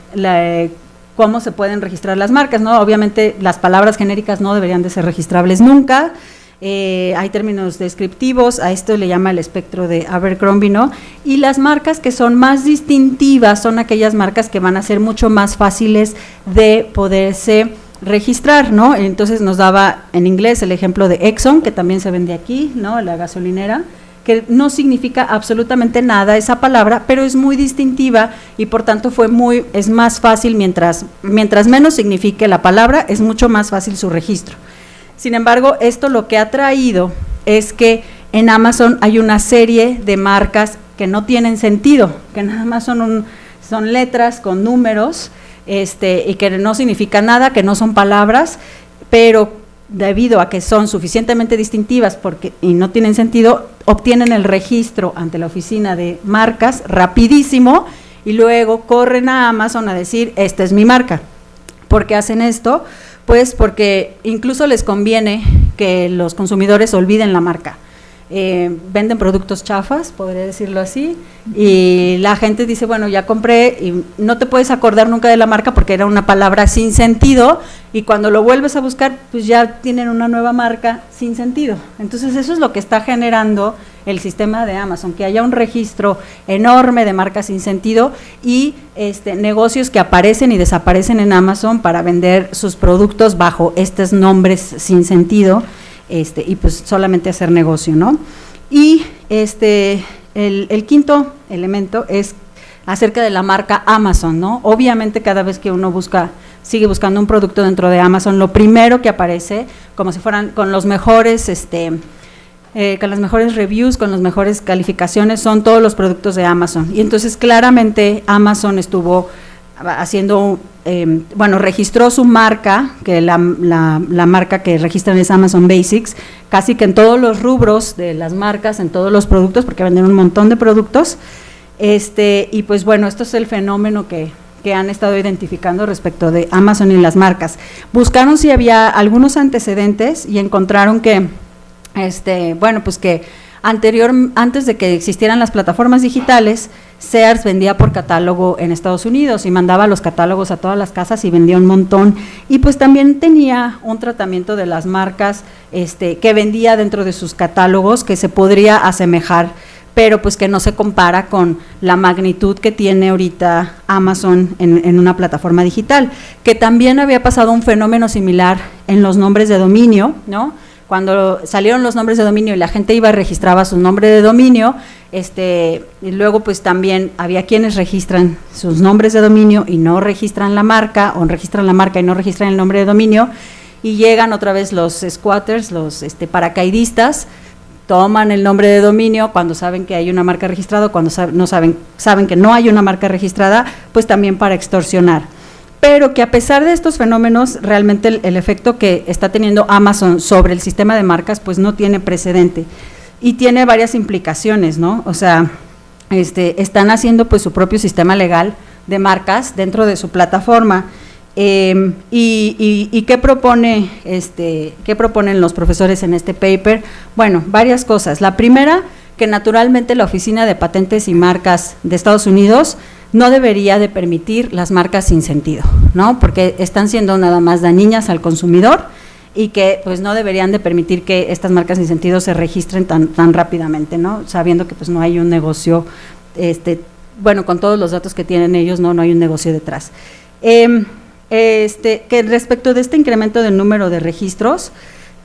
B: cómo se pueden registrar las marcas, ¿no? Obviamente, las palabras genéricas no deberían de ser registrables nunca. Hay términos descriptivos, a esto le llama el espectro de Abercrombie, ¿no? Y las marcas que son más distintivas son aquellas marcas que van a ser mucho más fáciles de poderse registrar, ¿no? Entonces nos daba en inglés el ejemplo de Exxon, que también se vende aquí, ¿no? La gasolinera, que no significa absolutamente nada esa palabra, pero es muy distintiva y por tanto es más fácil, mientras menos signifique la palabra, es mucho más fácil su registro. Sin embargo, esto lo que ha traído es que en Amazon hay una serie de marcas que no tienen sentido, que nada más son letras con números, y que no significa nada, que no son palabras, pero debido a que son suficientemente distintivas y no tienen sentido, obtienen el registro ante la oficina de marcas rapidísimo y luego corren a Amazon a decir, esta es mi marca. ¿Por qué hacen esto? Pues porque incluso les conviene que los consumidores olviden la marca. Venden productos chafas, podría decirlo así, y la gente dice, bueno, ya compré y no te puedes acordar nunca de la marca porque era una palabra sin sentido y cuando lo vuelves a buscar, pues ya tienen una nueva marca sin sentido. Entonces eso es lo que está generando el sistema de Amazon, que haya un registro enorme de marcas sin sentido y negocios que aparecen y desaparecen en Amazon para vender sus productos bajo estos nombres sin sentido. Y pues solamente hacer negocio, ¿no? Y el quinto elemento es acerca de la marca Amazon, ¿no? Obviamente cada vez que uno sigue buscando un producto dentro de Amazon, lo primero que aparece, como si fueran con los mejores, con las mejores reviews, con las mejores calificaciones, son todos los productos de Amazon. Y entonces claramente Amazon estuvo haciendo, registró su marca, que la marca que registran es Amazon Basics, casi que en todos los rubros de las marcas, en todos los productos, porque venden un montón de productos, y pues bueno, esto es el fenómeno que han estado identificando respecto de Amazon y las marcas. Buscaron si había algunos antecedentes y encontraron que, que antes de que existieran las plataformas digitales, Sears vendía por catálogo en Estados Unidos y mandaba los catálogos a todas las casas y vendía un montón, y pues también tenía un tratamiento de las marcas que vendía dentro de sus catálogos que se podría asemejar, pero pues que no se compara con la magnitud que tiene ahorita Amazon en una plataforma digital, que también había pasado un fenómeno similar en los nombres de dominio, ¿no? cuando salieron los nombres de dominio y la gente iba y registraba su nombre de dominio, y luego pues también había quienes registran sus nombres de dominio y no registran la marca, o registran la marca y no registran el nombre de dominio, y llegan otra vez los squatters, los paracaidistas, toman el nombre de dominio cuando saben que hay una marca registrada, cuando saben que no hay una marca registrada, pues también para extorsionar. Pero que a pesar de estos fenómenos, realmente el efecto que está teniendo Amazon sobre el sistema de marcas, pues no tiene precedente y tiene varias implicaciones, ¿no? O sea, están haciendo pues su propio sistema legal de marcas dentro de su plataforma. ¿Y qué proponen los profesores en este paper? Bueno, varias cosas. La primera, que naturalmente la Oficina de Patentes y Marcas de Estados Unidos no debería de permitir las marcas sin sentido, ¿no? Porque están siendo nada más dañinas al consumidor y que pues no deberían de permitir que estas marcas sin sentido se registren tan rápidamente, ¿no? Sabiendo que pues no hay un negocio, bueno, con todos los datos que tienen ellos, no hay un negocio detrás. Que respecto de este incremento del número de registros,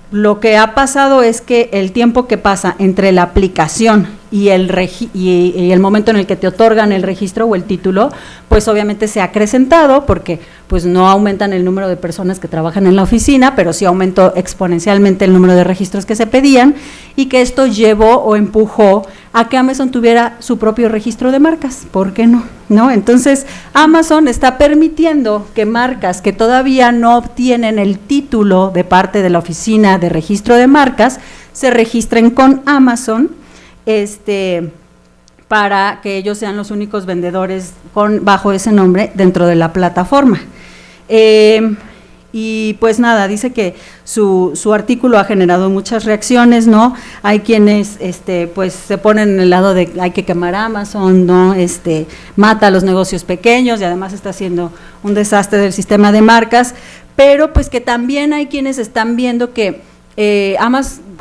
B: lo que ha pasado es que el tiempo que pasa entre la aplicación y el momento en el que te otorgan el registro o el título, pues obviamente se ha acrecentado porque pues no aumentan el número de personas que trabajan en la oficina, pero sí aumentó exponencialmente el número de registros que se pedían, y que esto llevó o empujó a que Amazon tuviera su propio registro de marcas. ¿Por qué no? ¿No? Entonces, Amazon está permitiendo que marcas que todavía no obtienen el título de parte de la Oficina de Registro de Marcas se registren con Amazon, para que ellos sean los únicos vendedores bajo ese nombre dentro de la plataforma. Y pues nada, dice que su artículo ha generado muchas reacciones, ¿no? Hay quienes pues se ponen en el lado de hay que quemar Amazon, ¿no? Mata a los negocios pequeños y además está haciendo un desastre del sistema de marcas, pero pues que también hay quienes están viendo que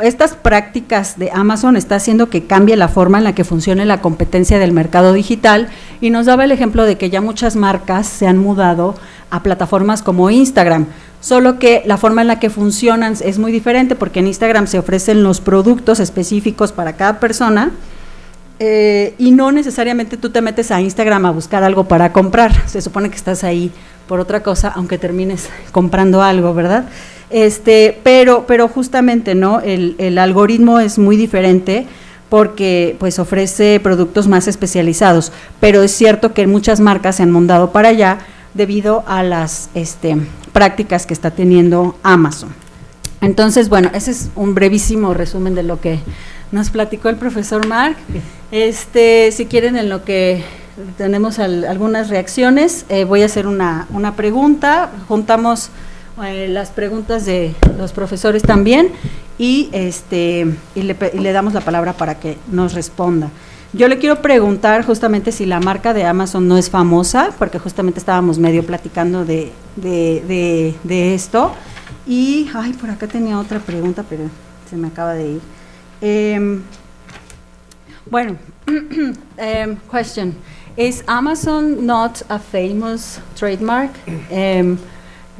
B: estas prácticas de Amazon está haciendo que cambie la forma en la que funcione la competencia del mercado digital, y nos daba el ejemplo de que ya muchas marcas se han mudado a plataformas como Instagram, solo que la forma en la que funcionan es muy diferente, porque en Instagram se ofrecen los productos específicos para cada persona, y no necesariamente tú te metes a Instagram a buscar algo para comprar, se supone que estás ahí por otra cosa, aunque termines comprando algo, ¿verdad? Pero justamente, ¿no? El algoritmo es muy diferente porque pues ofrece productos más especializados, pero es cierto que muchas marcas se han mandado para allá debido a las prácticas que está teniendo Amazon. Entonces, bueno, ese es un brevísimo resumen de lo que nos platicó el profesor Mark. Si quieren, en lo que tenemos algunas reacciones, voy a hacer una pregunta, juntamos las preguntas de los profesores también, y le damos la palabra para que nos responda. Yo le quiero preguntar justamente si la marca de Amazon no es famosa, porque justamente estábamos medio platicando de esto, y por acá tenía otra pregunta, pero se me acaba de ir. Bueno, question, is Amazon not a famous trademark?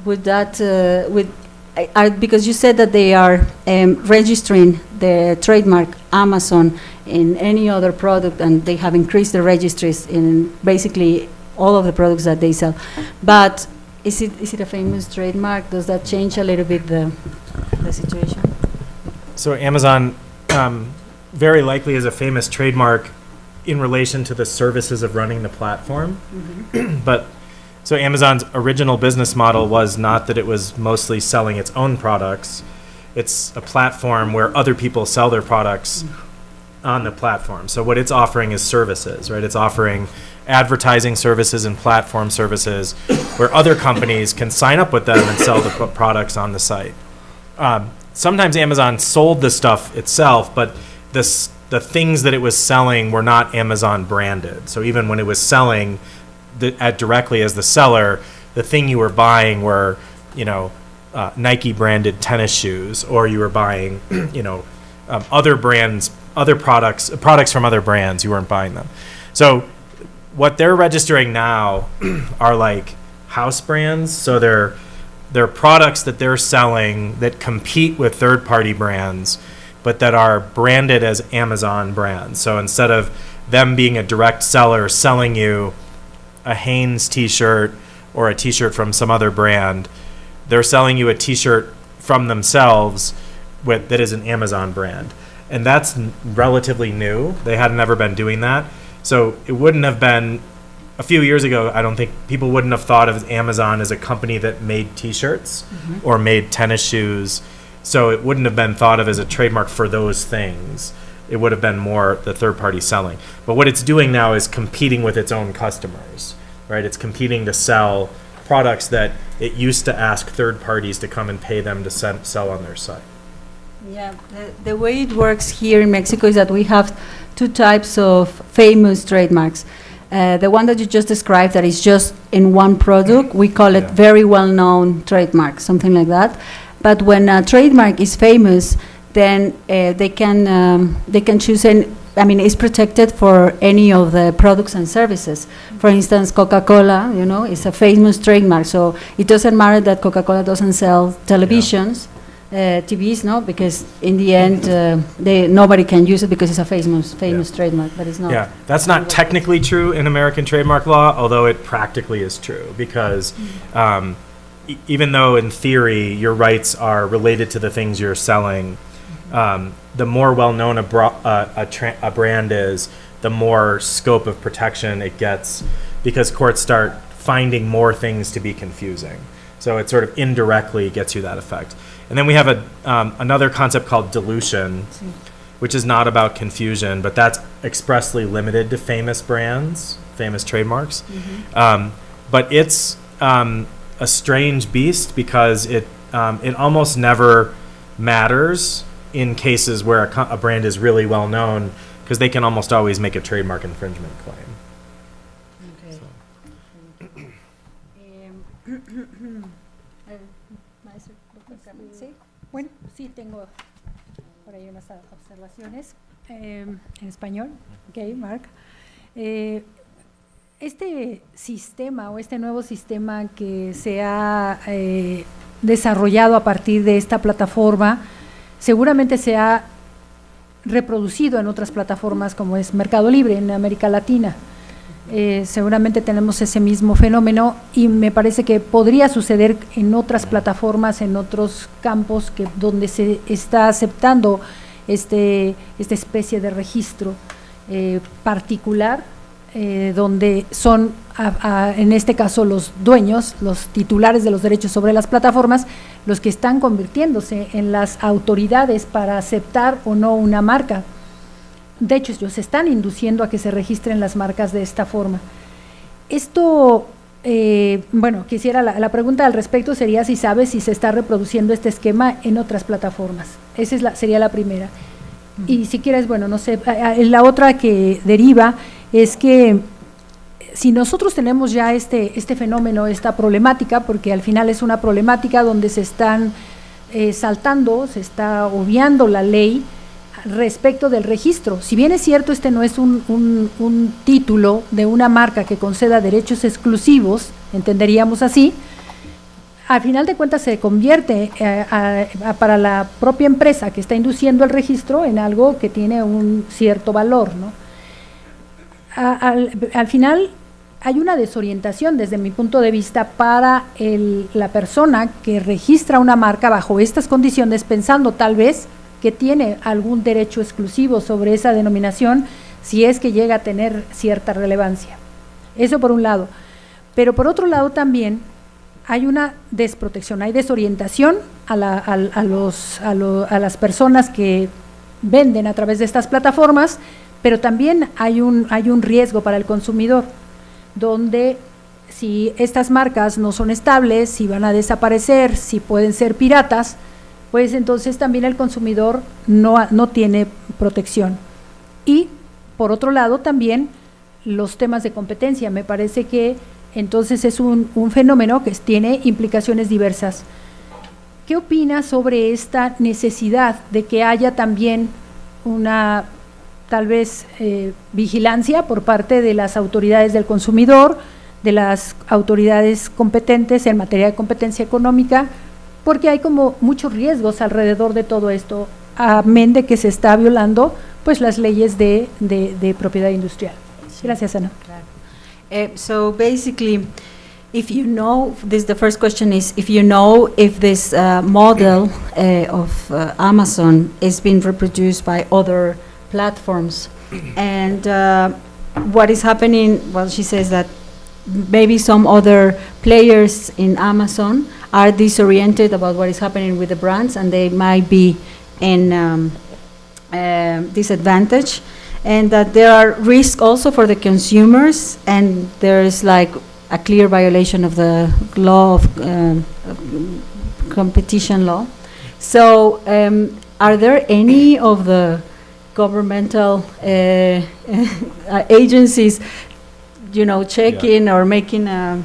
B: Because you said that they are registering the trademark Amazon in any other product, and they have increased the registries in basically all of the products that they sell. But is it a famous trademark? Does that change a little bit the situation?
C: So Amazon very likely is a famous trademark in relation to the services of running the platform. Mm-hmm. But so Amazon's original business model was not that it was mostly selling its own products. It's a platform where other people sell their products on the platform. So what it's offering is services, right? It's offering advertising services and platform services where other companies can sign up with them and sell the products on the site. Sometimes Amazon sold the stuff itself, but the things that it was selling were not Amazon branded. So even when it was selling directly as the seller, the thing you were buying were, Nike branded tennis shoes, or you were buying, other brands, other products from other brands. You weren't buying them. So what they're registering now are like house brands. So they're products that they're selling that compete with third-party brands, but that are branded as Amazon brands. So instead of them being a direct seller selling you a Hanes t-shirt or a t-shirt from some other brand, they're selling you a t-shirt from themselves that is an Amazon brand. And that's relatively new. They had never been doing that. So it wouldn't have been, a few years ago, I don't think people wouldn't have thought of Amazon as a company that made t-shirts or made tennis shoes. So it wouldn't have been thought of as a trademark for those things. It would have been more the third-party selling. But what it's doing now is competing with its own customers, right? It's competing to sell products that it used to ask third parties to come and pay them to sell on their site.
B: Yeah, the way it works here in Mexico is that we have two types of famous trademarks. The one that you just described that is just in one product, we call it very well-known trademark, something like that. But when a trademark is famous, then they can choose, it's protected for any of the products and services. For instance, Coca-Cola, is a famous trademark, so it doesn't matter that Coca-Cola doesn't sell televisions, TVs, no, because in the end, nobody can use it because it's a famous trademark, but it's not.
C: Yeah, that's not technically true in American trademark law, although it practically is true, because even though in theory your rights are related to the things you're selling, the more well-known a brand is, the more scope of protection it gets, because courts start finding more things to be confusing. So it sort of indirectly gets you that effect. And then we have another concept called dilution, which is not about confusion, but that's expressly limited to famous brands, famous trademarks. But it's a strange beast because it almost never matters in cases where a brand is really well known, because they can almost always make a trademark infringement claim.
B: Okay. Sí, bueno, sí tengo por ahí unas observaciones en español. Ok, Mark. Este sistema o este nuevo sistema que se ha desarrollado a partir de esta plataforma seguramente se ha reproducido en otras plataformas como es Mercado Libre en América Latina. Seguramente tenemos ese mismo fenómeno y me parece que podría suceder en otras plataformas, en otros campos donde se está aceptando esta especie de registro particular, donde son, en este caso, los dueños, los titulares de los derechos sobre las plataformas, los que están convirtiéndose en las autoridades para aceptar o no una marca. De hecho, ellos están induciendo a que se registren las marcas de esta forma. Esto, quisiera, la pregunta al respecto sería si sabes si se está reproduciendo este esquema en otras plataformas. Esa sería la primera. Y si quieres, no sé, la otra que deriva es que si nosotros tenemos ya este fenómeno, esta problemática, porque al final es una problemática donde se están saltando, se está obviando la ley respecto del registro. Si bien es cierto, este no es un título de una marca que conceda derechos exclusivos, entenderíamos así, al final de cuentas se convierte para la propia empresa que está induciendo el registro en algo que tiene un cierto valor, ¿no? Al final hay una desorientación desde mi punto de vista para la persona que registra una marca bajo estas condiciones, pensando tal vez que tiene algún derecho exclusivo sobre esa denominación, si es que llega a tener cierta relevancia. Eso por un lado. Pero por otro lado también hay una desprotección, hay desorientación a las personas que venden a través de estas plataformas, pero también hay un riesgo para el consumidor, donde si estas marcas no son estables, si van a desaparecer, si pueden ser piratas, pues entonces también el consumidor no tiene protección. Y por otro lado también los temas de competencia, me parece que entonces es un fenómeno que tiene implicaciones diversas. ¿Qué opinas sobre esta necesidad de que haya también una tal vez vigilancia por parte de las autoridades del consumidor,
D: de las autoridades competentes en materia de competencia económica, porque hay como muchos riesgos alrededor de todo esto, amén de que se está violando pues las leyes de propiedad industrial. Gracias, Ana.
B: So basically, if you know, the first question is, if you know if this model of Amazon is being reproduced by other platforms, and what is happening, well, she says that maybe some other players in Amazon are disoriented about what is happening with the brands, and they might be in disadvantage, and that there are risks also for the consumers, and there is like a clear violation of the law of competition law. So are there any of the governmental agencies, you know, checking or making a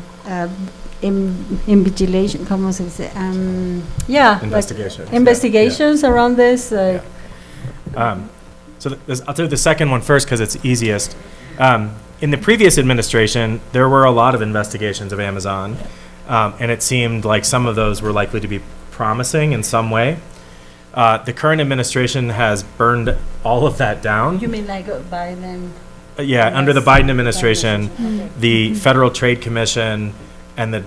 B: invigilation, ¿cómo se dice?
C: Investigations.
B: Like investigations around this.
C: So I'll do the second one first because it's easiest. In the previous administration, there were a lot of investigations of Amazon, and it seemed like some of those were likely to be promising in some way. The current administration has burned all of that down.
B: You mean like Biden?
C: Yeah, under the Biden administration, the Federal Trade Commission and the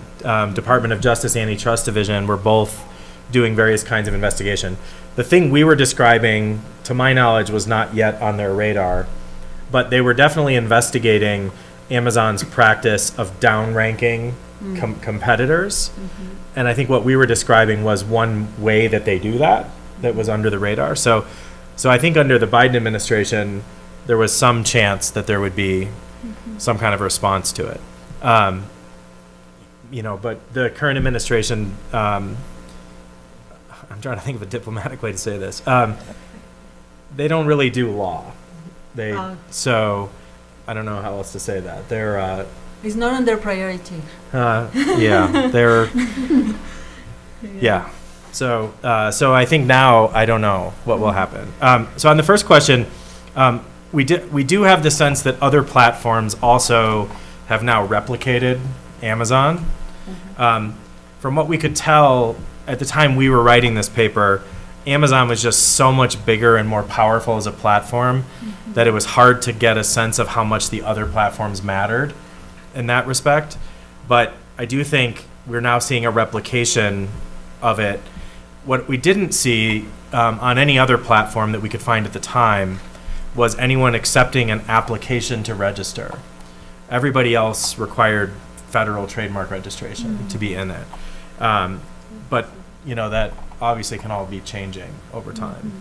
C: Department of Justice Antitrust Division were both doing various kinds of investigation. The thing we were describing, to my knowledge, was not yet on their radar, but they were definitely investigating Amazon's practice of downranking competitors. And I think what we were describing was one way that they do that was under the radar. So I think under the Biden administration, there was some chance that there would be some kind of response to it. You know, but the current administration, I'm trying to think of a diplomatic way to say this. They don't really do law. So I don't know how else to say that. They're
B: It's not on their priority.
C: Yeah. So I think now I don't know what will happen. So on the first question, we do have the sense that other platforms also have now replicated Amazon. From what we could tell at the time we were writing this paper, Amazon was just so much bigger and more powerful as a platform that it was hard to get a sense of how much the other platforms mattered in that respect. But I do think we're now seeing a replication of it. What we didn't see on any other platform that we could find at the time was anyone accepting an application to register. Everybody else required federal trademark registration to be in it. But, you know, that obviously can all be changing over time.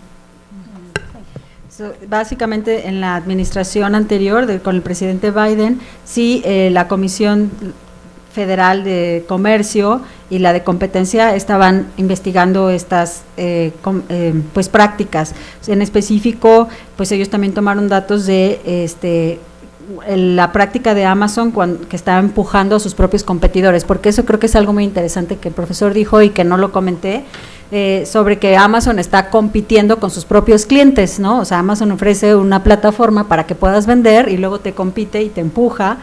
B: So, básicamente en la administración anterior con el presidente Biden, sí, la Comisión Federal de Comercio y la de Competencia estaban investigando estas pues prácticas. En específico, pues ellos también tomaron datos de la práctica de Amazon que está empujando a sus propios competidores, porque eso creo que es algo muy interesante que el profesor dijo y que no lo comenté, sobre que Amazon está compitiendo con sus propios clientes, ¿no? O sea, Amazon ofrece una plataforma para que puedas vender y luego te compite y te empuja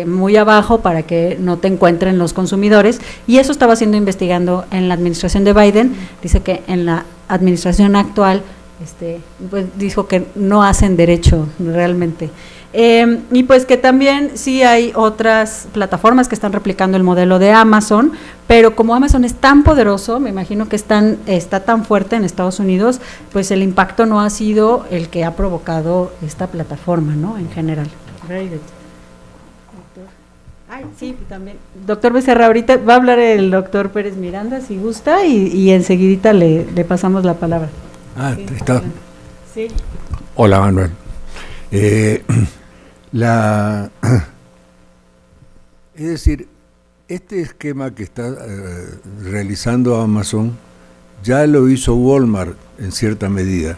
B: muy abajo para que no te encuentren los consumidores, y eso estaba siendo investigando en la administración de Biden. Dice que en la administración actual pues dijo que no hacen derecho realmente. Y pues que también sí hay otras plataformas que están replicando el modelo de Amazon, pero como Amazon es tan poderoso, me imagino que está tan fuerte en Estados Unidos, pues el impacto no ha sido el que ha provocado esta plataforma, ¿no? En general. Very good. Ay, sí, también. Doctor Becerra, ahorita va a hablar el doctor Pérez Miranda, si gusta, y enseguidita le pasamos la palabra.
E: Sí, está.
B: Sí.
E: Hola, Manuel. Es decir, este esquema que está realizando Amazon ya lo hizo Walmart en cierta medida.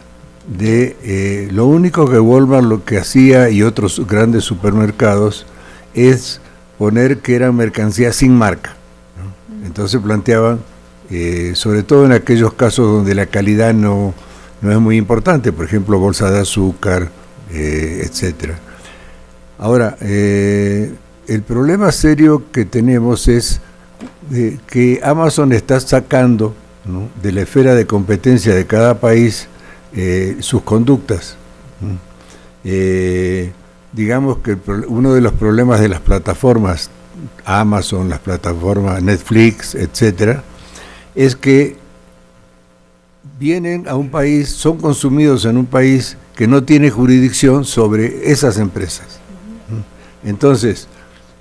E: Lo único que Walmart lo que hacía y otros grandes supermercados es poner que era mercancía sin marca, ¿no? Entonces planteaban, sobre todo en aquellos casos donde la calidad no es muy importante, por ejemplo, bolsa de azúcar, etcétera. Ahora, el problema serio que tenemos es que Amazon está sacando, ¿no?, de la esfera de competencia de cada país sus conductas. Digamos que uno de los problemas de las plataformas Amazon, las plataformas Netflix, etcétera, es que vienen a un país, son consumidos en un país que no tiene jurisdicción sobre esas empresas. Entonces,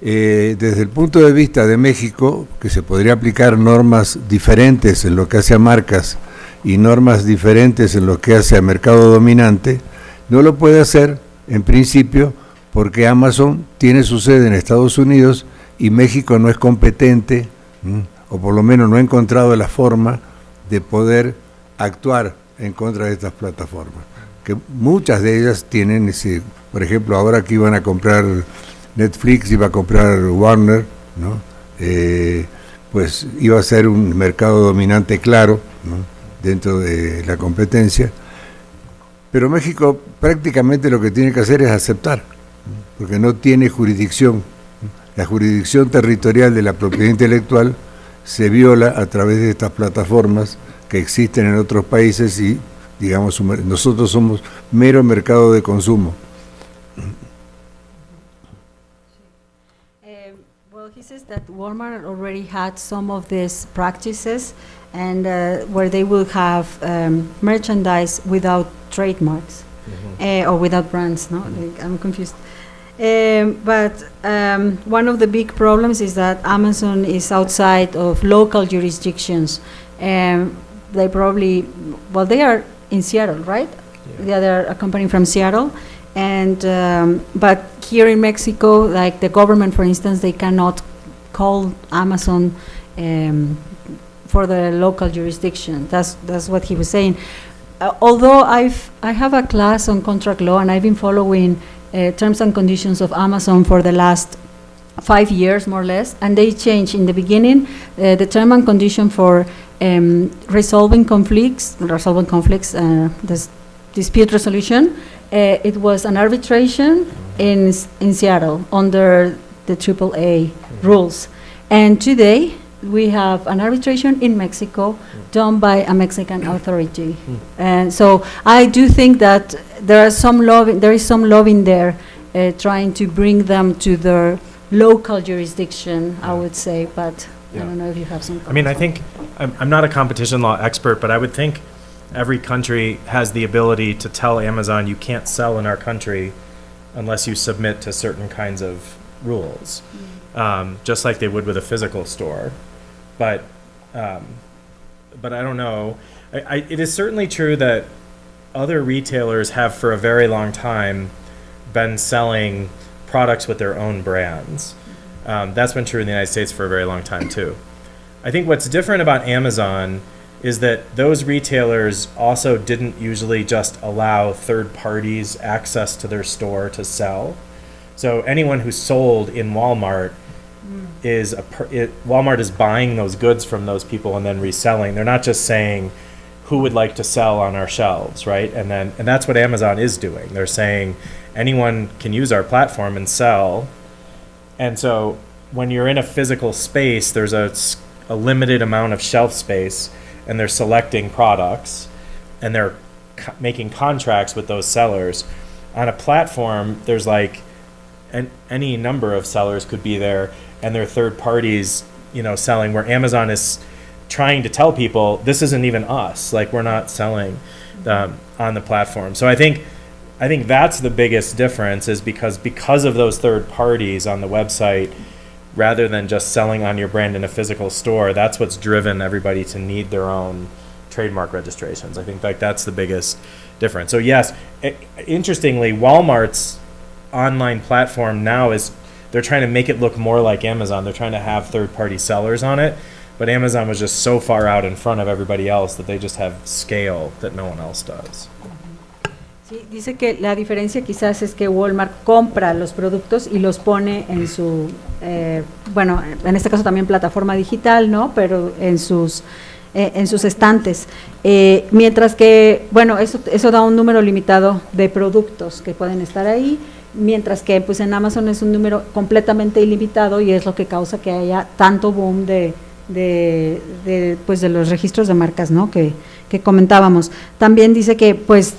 E: desde el punto de vista de México, que se podría aplicar normas diferentes en lo que hace a marcas y normas diferentes en lo que hace a mercado dominante, no lo puede hacer en principio porque Amazon tiene su sede en Estados Unidos y México no es competente, o por lo menos no ha encontrado la forma de poder actuar en contra de estas plataformas, que muchas de ellas tienen por ejemplo, ahora que iban a comprar Netflix, iba a comprar Warner, ¿no? Pues iba a ser un mercado dominante claro, ¿no?, dentro de la competencia, pero México prácticamente lo que tiene que hacer es aceptar, porque no tiene jurisdicción. La jurisdicción territorial de la propiedad intelectual se viola a través de estas plataformas que existen en otros países y, digamos, nosotros somos mero mercado de consumo.
B: Well, he says that Walmart already had some of these practices, and where they will have merchandise without trademarks or without brands. No, like, I'm confused. But one of the big problems is that Amazon is outside of local jurisdictions. They probably, well, they are in Seattle, right? Yeah, they're a company from Seattle. And but here in Mexico, like the government, for instance, they cannot call Amazon for the local jurisdiction. That's what he was saying. Although I have a class on contract law, and I've been following terms and conditions of Amazon for the last 5 years, more or less, and they change in the beginning the term and condition for resolving conflicts, this dispute resolution. It was an arbitration in Seattle under the AAA rules, and today we have an arbitration in Mexico done by a Mexican authority. And so I do think that there is some lobbying there trying to bring them to their local jurisdiction, I would say, but I don't know if you have some comments.
C: I mean, I think, I'm not a competition law expert, but I would think every country has the ability to tell Amazon you can't sell in our country unless you submit to certain kinds of rules, just like they would with a physical store. But I don't know. It is certainly true that other retailers have for a very long time been selling products with their own brands. That's been true in the United States for a very long time too. I think what's different about Amazon is that those retailers also didn't usually just allow third parties access to their store to sell. So anyone who sold in Walmart Walmart is buying those goods from those people and then reselling. They're not just saying who would like to sell on our shelves, right? And that's what Amazon is doing. They're saying anyone can use our platform and sell. And so when you're in a physical space, there's a limited amount of shelf space, and they're selecting products, and they're making contracts with those sellers. On a platform, there's like any number of sellers could be there, and they're third parties, selling, where Amazon is trying to tell people this isn't even us, like we're not selling on the platform. So I think that's the biggest difference, is because of those third parties on the website, rather than just selling on your brand in a physical store, that's what's driven everybody to need their own trademark registrations. I think that's the biggest difference. So yes, interestingly, Walmart's online platform now they're trying to make it look more like Amazon. They're trying to have third-party sellers on it, but Amazon was just so far out in front of everybody else that they just have scale that no one else does.
B: Sí, dice que la diferencia quizás es que Walmart compra los productos y los pone en su, en este caso también plataforma digital, ¿no? Pero en sus estantes. Mientras que, eso da un número limitado de productos que pueden estar ahí, mientras que pues en Amazon es un número completamente ilimitado y es lo que causa que haya tanto boom de los registros de marcas, ¿no? que comentábamos. También dice que pues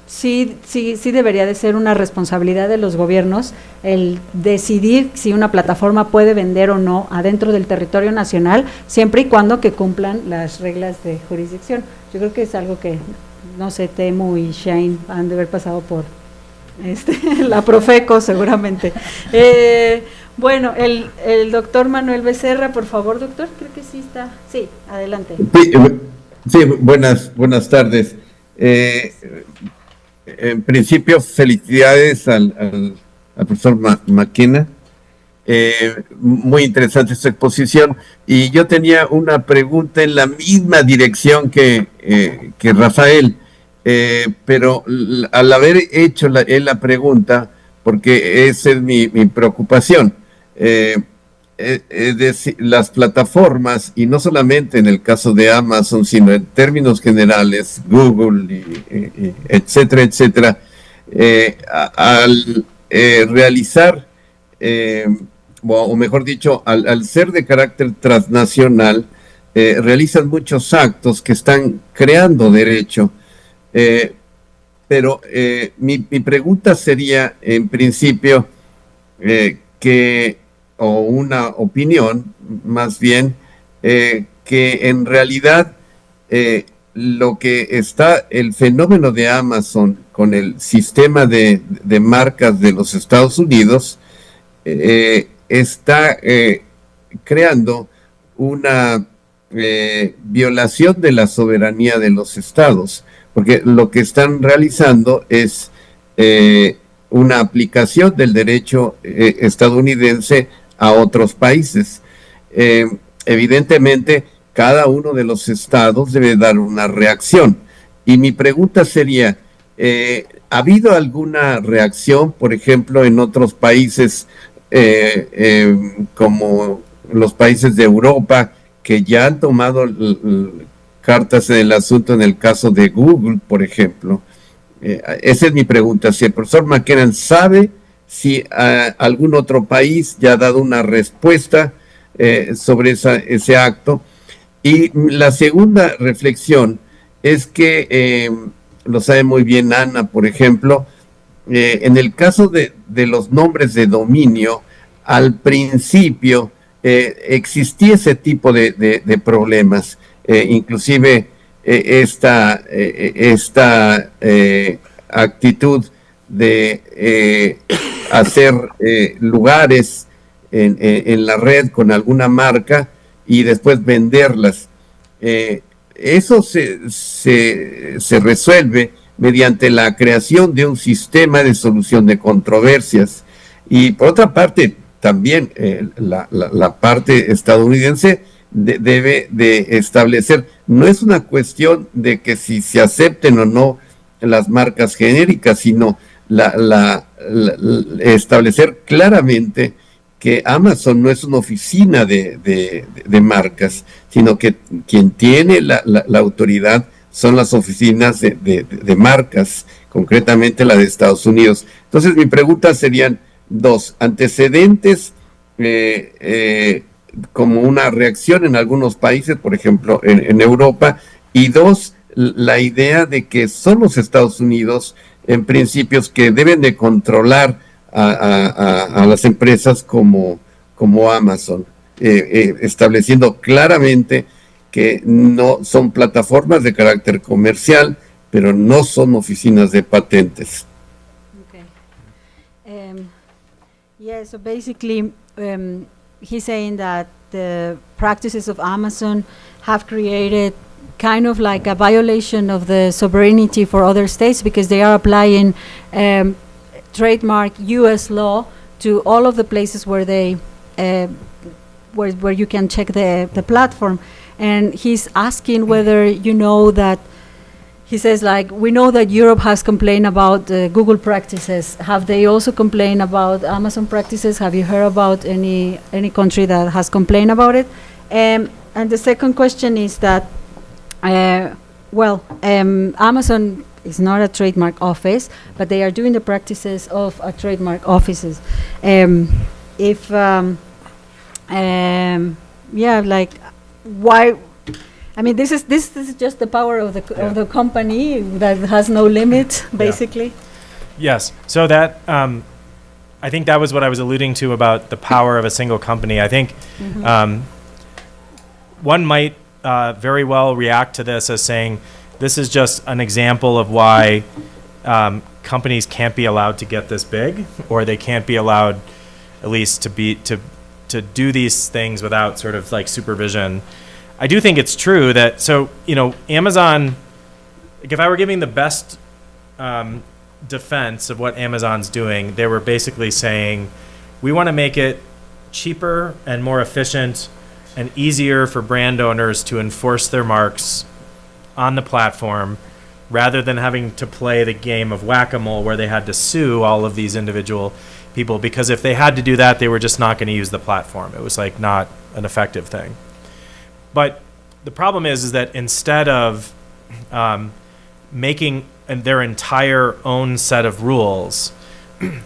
B: sí debería de ser una responsabilidad de los gobiernos el decidir si una plataforma puede vender o no adentro del territorio nacional, siempre y cuando que cumplan las reglas de jurisdicción. Yo creo que es algo que, no sé, Temu y Shane han de haber pasado por la Profeco seguramente. Bueno, el doctor Manuel Becerra, por favor, doctor, creo que sí está. Sí, adelante.
F: Sí, buenas tardes. En principio, felicidades al profesor Mackenna. Muy interesante su exposición. Y yo tenía una pregunta en la misma dirección que Rafael, pero al haber hecho la pregunta, porque esa es mi preocupación, es decir, las plataformas, y no solamente en el caso de Amazon, sino en términos generales, Google, etcétera, etcétera, al realizar, o mejor dicho, al ser de carácter transnacional, realizan muchos actos que están creando derecho. Pero mi pregunta sería, en principio, o una opinión, más bien, que en realidad lo que está, el fenómeno de Amazon con el sistema de marcas de los Estados Unidos, está creando una violación de la soberanía de los estados, porque lo que están realizando es una aplicación del derecho estadounidense a otros países. Evidentemente, cada uno de los estados debe dar una reacción. Y mi pregunta sería, ¿ha habido alguna reacción, por ejemplo, en otros países como los países de Europa, que ya han tomado cartas en el asunto en el caso de Google, por ejemplo? Esa es mi pregunta. Si el profesor Mackenna sabe si algún otro país ya ha dado una respuesta sobre ese acto. Y la segunda reflexión es que, lo sabe muy bien Ana, por ejemplo, en el caso de los nombres de dominio, al principio existía ese tipo de problemas, inclusive esta actitud de hacer lugares en la red con alguna marca y después venderlas. Eso se resuelve mediante la creación de un sistema de solución de controversias. Y por otra parte, también la parte estadounidense debe de establecer, no es una cuestión de que si se acepten o no las marcas genéricas, sino establecer claramente que Amazon no es una oficina de marcas, sino que quien tiene la autoridad son las oficinas de marcas, concretamente la de Estados Unidos. Entonces, mi pregunta serían dos: antecedentes como una reacción en algunos países, por ejemplo, en Europa, y dos, la idea de que son los Estados Unidos, en principios, que deben de controlar a las empresas como Amazon, estableciendo claramente que no son plataformas de carácter comercial, pero no son oficinas de patentes.
B: Okay. Yeah, so basically, he's saying that the practices of Amazon have created kind of like a violation of the sovereignty for other states, because they are applying trademark U.S. law to all of the places where they where you can check the platform. And he's asking whether you know that, he says, like, we know that Europe has complained about Google practices. Have they also complained about Amazon practices? Have you heard about any country that has complained about it? And the second question is that, Amazon is not a trademark office, but they are doing the practices of a trademark offices. Like why? I mean, this is just the power of the company that has no limit, basically.
C: Yes. So that I think that was what I was alluding to about the power of a single company. I think one might very well react to this as saying this is just an example of why companies can't be allowed to get this big, or they can't be allowed at least to do these things without sort of like supervision. I do think it's true that, so, Amazon, like if I were giving the best defense of what Amazon's doing, they were basically saying, we want to make it cheaper and more efficient and easier for brand owners to enforce their marks on the platform rather than having to play the game of whack-a-mole where they had to sue all of these individual people, because if they had to do that, they were just not going to use the platform. It was like not an effective thing. But the problem is that instead of making their entire own set of rules,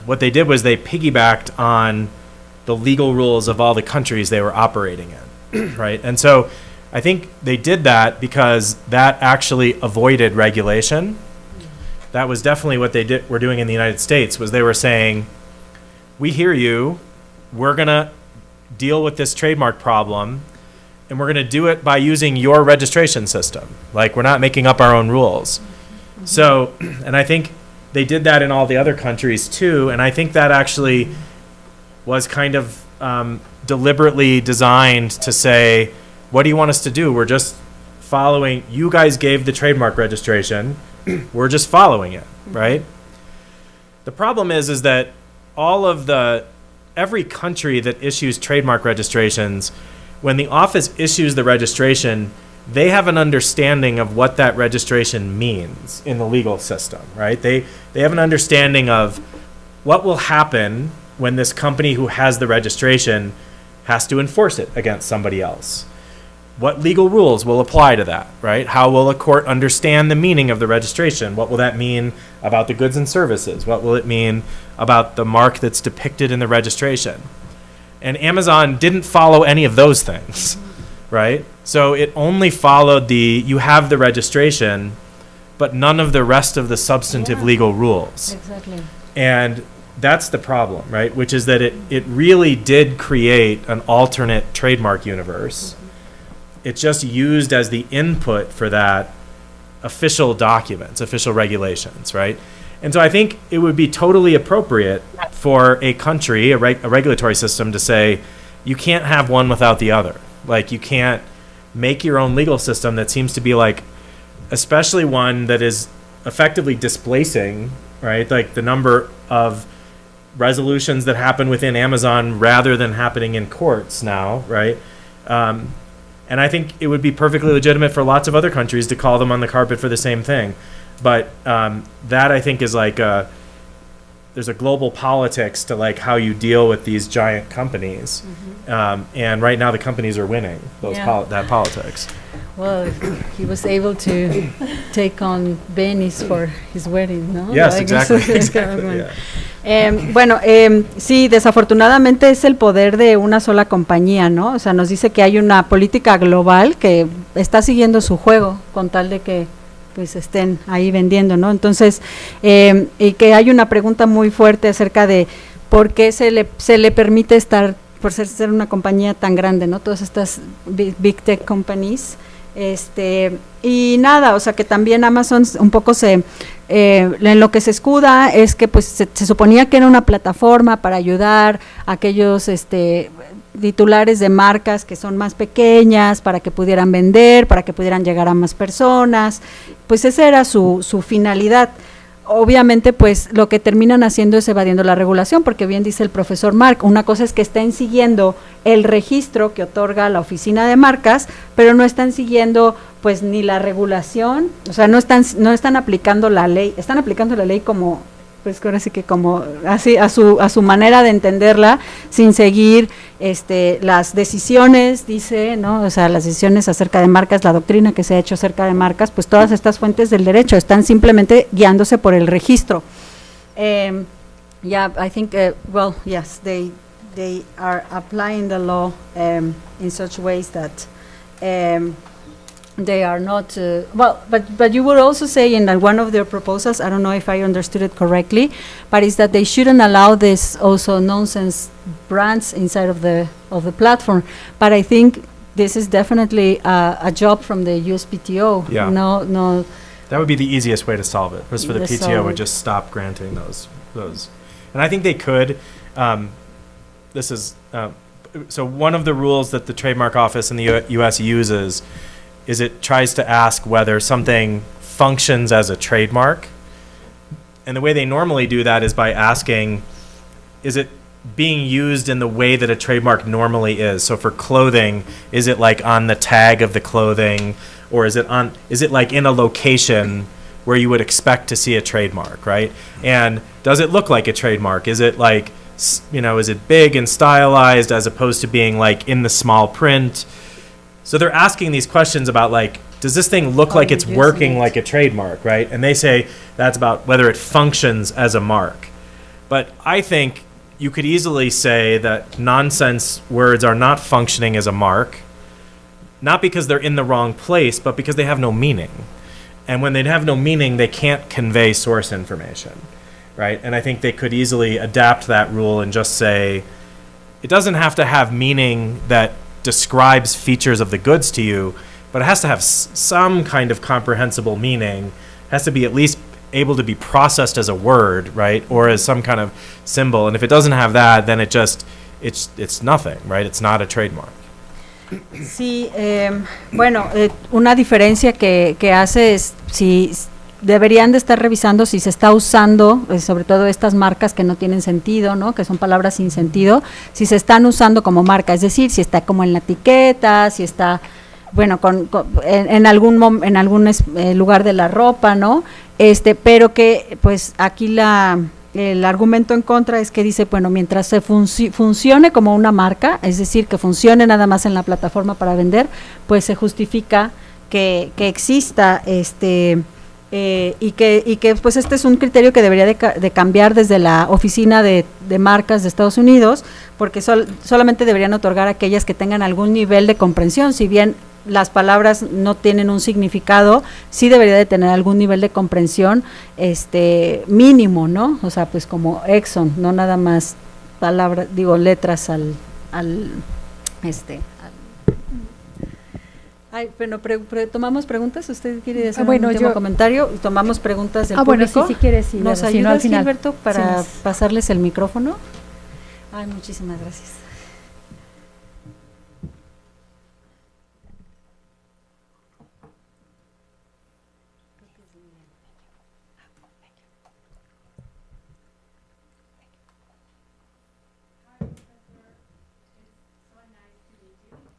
C: what they did was they piggybacked on the legal rules of all the countries they were operating in, right? And so I think they did that because that actually avoided regulation. That was definitely what they were doing in the United States, was they were saying, we hear you, we're going to deal with this trademark problem, and we're going to do it by using your registration system. Like, we're not making up our own rules. So, and I think they did that in all the other countries too, and I think that actually was kind of deliberately designed to say, what do you want us to do? We're just following, you guys gave the trademark registration, we're just following it, right? The problem is that every country that issues trademark registrations, when the office issues the registration, they have an understanding of what that registration means in the legal system, right? They have an understanding of what will happen when this company who has the registration has to enforce it against somebody else. What legal rules will apply to that, right? How will a court understand the meaning of the registration? What will that mean about the goods and services? What will it mean about the mark that's depicted in the registration? And Amazon didn't follow any of those things, right? So it only followed you have the registration, but none of the rest of the substantive legal rules.
B: Exactly.
C: And that's the problem, right? Which is that it really did create an alternate trademark universe. It just used as the input for that official documents, official regulations, right? And so I think it would be totally appropriate for a country, a regulatory system, to say, you can't have one without the other. Like, you can't make your own legal system that seems to be like, especially one that is effectively displacing, right? Like the number of resolutions that happen within Amazon rather than happening in courts now, right? And I think it would be perfectly legitimate for lots of other countries to call them on the carpet for the same thing. But that, I think, is like there's a global politics to like how you deal with these giant companies. And right now the companies are winning that politics.
B: Well, he was able to take on Venice for his wedding, ¿no?
C: Yes,
B: Like,
C: exactly.
B: Yeah. Sí, desafortunadamente es el poder de una sola compañía, ¿no? O sea, nos dice que hay una política global que está siguiendo su juego con tal de que pues estén ahí vendiendo, ¿no? Entonces, y que hay una pregunta muy fuerte acerca de por qué se le permite estar, por ser una compañía tan grande, ¿no? Todas estas big tech companies. Y nada, o sea que también Amazon un poco en lo que se escuda es que pues se suponía que era una plataforma para ayudar a aquellos titulares de marcas que son más pequeñas para que pudieran vender, para que pudieran llegar a más personas, pues esa era su finalidad. Obviamente, pues lo que terminan haciendo es evadiendo la regulación, porque bien dice el profesor Mark, una cosa es que estén siguiendo el registro que otorga la oficina de marcas, pero no están siguiendo pues ni la regulación, o sea, no están aplicando la ley, están aplicando la ley como pues ahora sí que como así a su manera de entenderla, sin seguir las decisiones, dice, ¿no? O sea, las decisiones acerca de marcas, la doctrina que se ha hecho acerca de marcas, pues todas estas fuentes del derecho están simplemente guiándose por el registro. Yeah, I think, well, yes, they are applying the law in such ways that they are not, but you would also say in one of their proposals, I don't know if I understood it correctly, but is that they shouldn't allow this also nonsense brands inside of the platform. But I think this is definitely a job from the USPTO.
C: Yeah.
B: No.
C: That would be the easiest way to solve it, was for the PTO would just stop granting those. And I think they could, so one of the rules that the Trademark Office in the US uses is it tries to ask whether something functions as a trademark. And the way they normally do that is by asking, is it being used in the way that a trademark normally is? So for clothing, is it like on the tag of the clothing, or is it like in a location where you would expect to see a trademark, right? And does it look like a trademark? Is it like, is it big and stylized as opposed to being like in the small print? So they're asking these questions about like, does this thing look like it's working like a trademark, right? And they say that's about whether it functions as a mark. But I think you could easily say that nonsense words are not functioning as a mark, not because they're in the wrong place, but because they have no meaning. And when they have no meaning, they can't convey source information, right? And I think they could easily adapt that rule and just say, it doesn't have to have meaning that describes features of the goods to you, but it has to have some kind of comprehensible meaning. It has to be at least able to be processed as a word, right? Or as some kind of symbol. And if it doesn't have that, then it's nothing, right? It's not a trademark.
B: Sí, bueno, una diferencia que hace es si deberían de estar revisando si se está usando, sobre todo estas marcas que no tienen sentido, ¿no? Que son palabras sin sentido, si se están usando como marca, es decir, si está como en la etiqueta, si está, bueno, en algún lugar de la ropa, ¿no? Pero que, pues, aquí el argumento en contra es que dice, bueno, mientras se funcione como una marca, es decir, que funcione nada más en la plataforma para vender, pues se justifica que exista y que pues este es un criterio que debería de cambiar desde la oficina de marcas de Estados Unidos, porque solamente deberían otorgar aquellas que tengan algún nivel de comprensión. Si bien las palabras no tienen un significado, sí debería de tener algún nivel de comprensión mínimo, ¿no? O sea, pues como Exxon, no nada más letras bueno, tomamos preguntas. ¿Usted quiere hacer un último comentario? Tomamos preguntas del público.
D: Bueno, si quieres, sí.
B: ¿Nos ayudas, Gilberto, para pasarles el micrófono? Ay, muchísimas gracias.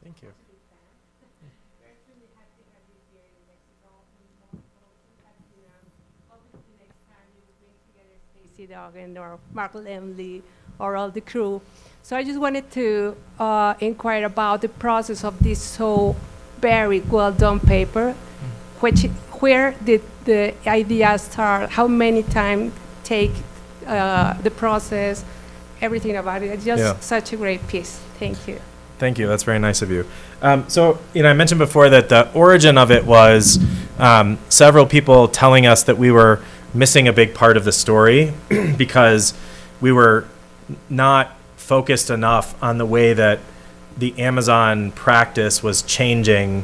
C: Thank you.
G: Or Mark Lemley or all the crew. So I just wanted to inquire about the process of this so very well done paper, where did the idea start, how many times take the process, everything about it. It's just such a great piece. Thank you.
C: Thank you. That's very nice of you. So, I mentioned before that the origin of it was several people telling us that we were missing a big part of the story because we were not focused enough on the way that the Amazon practice was changing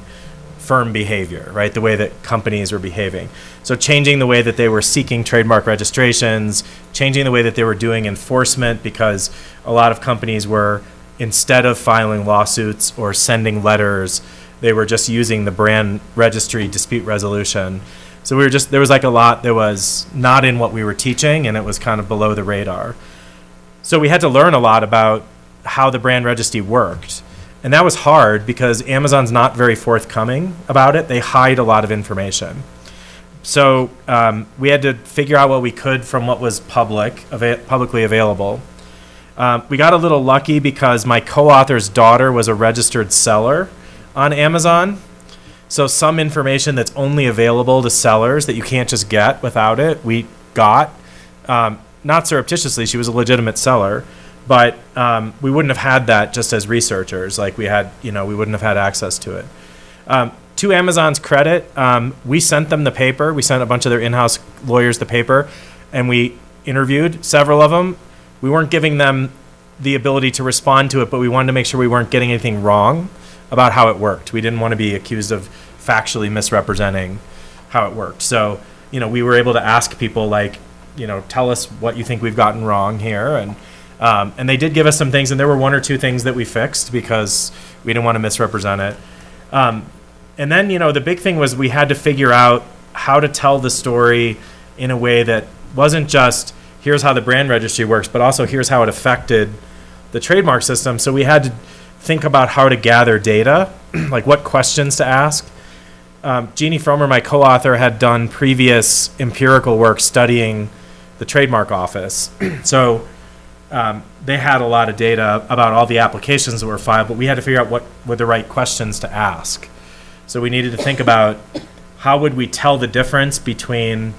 C: firm behavior, right? The way that companies were behaving. So changing the way that they were seeking trademark registrations, changing the way that they were doing enforcement, because a lot of companies were, instead of filing lawsuits or sending letters, they were just using the brand registry dispute resolution. So there was like a lot that was not in what we were teaching, and it was kind of below the radar. So we had to learn a lot about how the brand registry worked. And that was hard because Amazon's not very forthcoming about it. They hide a lot of information. we had to figure out what we could from what was publicly available. We got a little lucky because my co-author's daughter was a registered seller on Amazon. So some information that's only available to sellers that you can't just get without it, we got. Not surreptitiously, she was a legitimate seller, but we wouldn't have had that just as researchers. Like we wouldn't have had access to it. To Amazon's credit, we sent them the paper. We sent a bunch of their in-house lawyers the paper, and we interviewed several of them. We weren't giving them the ability to respond to it, but we wanted to make sure we weren't getting anything wrong about how it worked. We didn't want to be accused of factually misrepresenting how it worked. So, we were able to ask people like, tell us what you think we've gotten wrong here. And they did give us some things, and there were one or two things that we fixed because we didn't want to misrepresent it. And then, the big thing was we had to figure out how to tell the story in a way that wasn't just, here's how the brand registry works, but also here's how it affected the trademark system. So we had to think about how to gather data, like what questions to ask. Jeannie Fromer, my co-author, had done previous empirical work studying the trademark office. So they had a lot of data about all the applications that were filed, but we had to figure out what were the right questions to ask. So we needed to think about how would we tell the difference between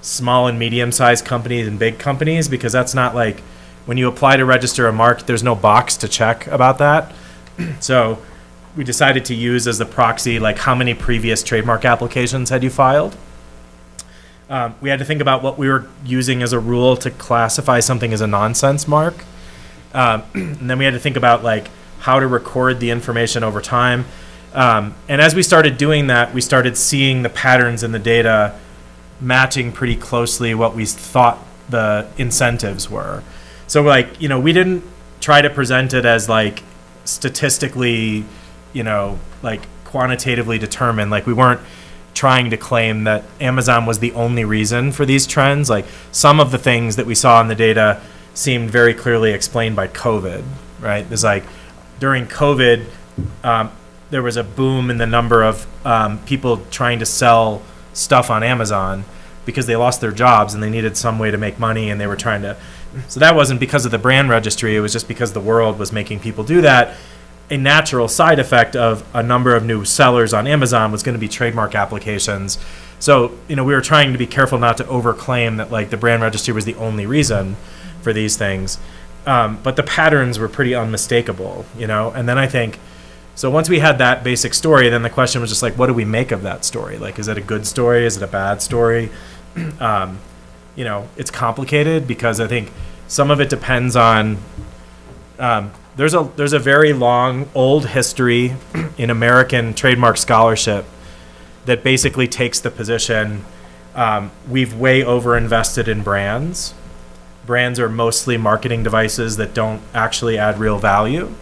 C: small and medium-sized companies and big companies, because that's not like when you apply to register a mark, there's no box to check about that. So we decided to use as the proxy, like how many previous trademark applications had you filed? We had to think about what we were using as a rule to classify something as a nonsense mark. And then we had to think about like how to record the information over time. And as we started doing that, we started seeing the patterns in the data matching pretty closely what we thought the incentives were. So like, we didn't try to present it as like statistically, like quantitatively determined. Like we weren't trying to claim that Amazon was the only reason for these trends. Like some of the things that we saw in the data seemed very clearly explained by COVID, right? There's like during COVID, there was a boom in the number of people trying to sell stuff on Amazon because they lost their jobs and they needed some way to make money, and they were trying to. So that wasn't because of the brand registry. It was just because the world was making people do that. A natural side effect of a number of new sellers on Amazon was going to be trademark applications. So, we were trying to be careful not to overclaim that like the brand registry was the only reason for these things. But the patterns were pretty unmistakable, and then I think, so once we had that basic story, then the question was just like, what do we make of that story? Like, is it a good story? Is it a bad story? It's complicated because I think some of it depends on, there's a very long, old history in American trademark scholarship that basically takes the position, we've way over-invested in brands. Brands are mostly marketing devices that don't actually add real value.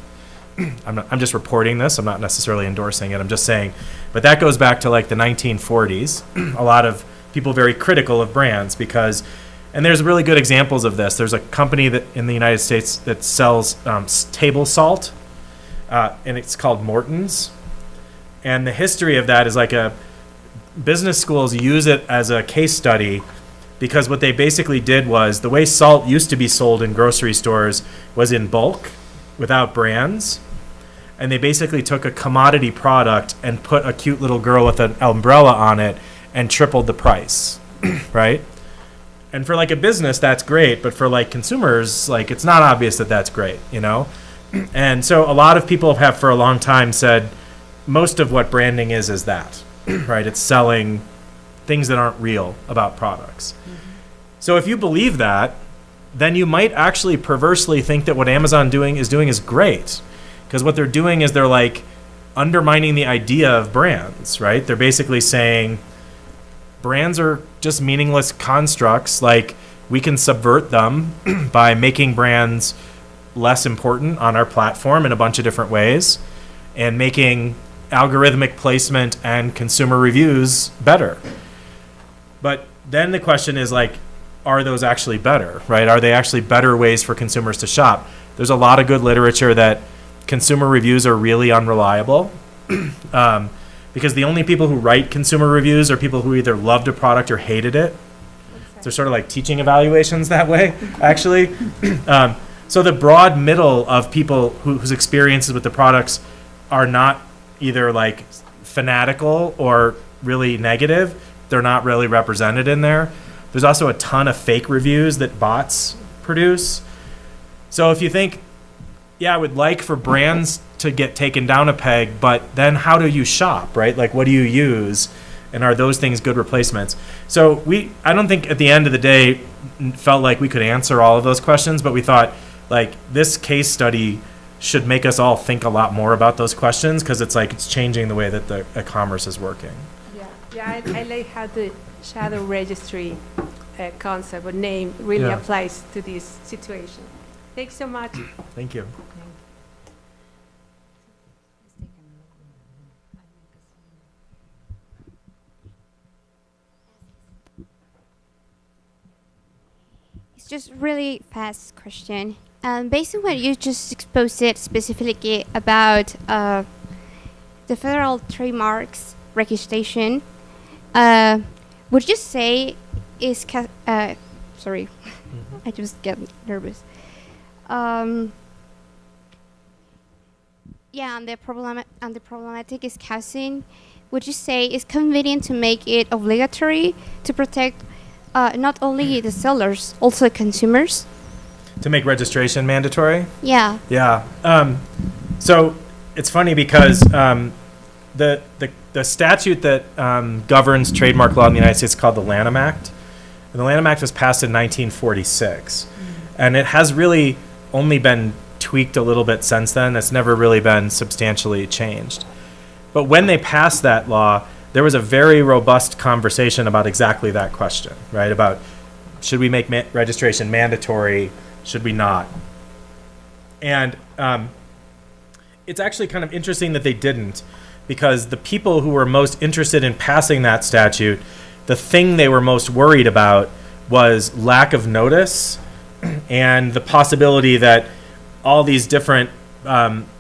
C: I'm just reporting this. I'm not necessarily endorsing it. I'm just saying. But that goes back to like the 1940s. A lot of people very critical of brands because, and there's really good examples of this. There's a company that in the United States that sells table salt, and it's called Morton's. And the history of that is like business schools use it as a case study because what they basically did was the way salt used to be sold in grocery stores was in bulk without brands. And they basically took a commodity product and put a cute little girl with an umbrella on it and tripled the price, right? And for like a business, that's great, but for like consumers, like it's not obvious that that's great, And so a lot of people have for a long time said most of what branding is that, right? It's selling things that aren't real about products. Mm-hmm. So if you believe that, then you might actually perversely think that what Amazon is doing is great. Because what they're doing is they're like undermining the idea of brands, right? They're basically saying brands are just meaningless constructs. Like we can subvert them by making brands less important on our platform in a bunch of different ways and making algorithmic placement and consumer reviews better. But then the question is like, are those actually better, right? Are they actually better ways for consumers to shop? There's a lot of good literature that consumer reviews are really unreliable. because the only people who write consumer reviews are people who either loved a product or hated it. They're sort of like teaching evaluations that way, actually. So the broad middle of people whose experiences with the products are not either like fanatical or really negative, they're not really represented in there. There's also a ton of fake reviews that bots produce. So if you think, yeah, I would like for brands to get taken down a peg, but then how do you shop, right? Like, what do you use? And are those things good replacements? So I don't think at the end of the day felt like we could answer all of those questions, but we thought like this case study should make us all think a lot more about those questions, because it's like it's changing the way that the commerce is working.
G: Yeah, I like how the shadow registry concept or name really applies to this situation. Thanks so much.
C: Thank you.
H: It's just really fast question. Based on what you just exposed it specifically about the federal trademarks registration, would you say is sorry, I just get nervous. Yeah, and the problematic is causing. Would you say it's convenient to make it obligatory to protect not only the sellers, also consumers?
C: To make registration mandatory?
H: Yeah.
C: Yeah. So it's funny because the statute that governs trademark law in the United States is called the Lanham Act. And the Lanham Act was passed in 1946. And it has really only been tweaked a little bit since then. It's never really been substantially changed. But when they passed that law, there was a very robust conversation about exactly that question, right? About should we make registration mandatory? Should we not? And it's actually kind of interesting that they didn't, because the people who were most interested in passing that statute, the thing they were most worried about was lack of notice and the possibility that all these different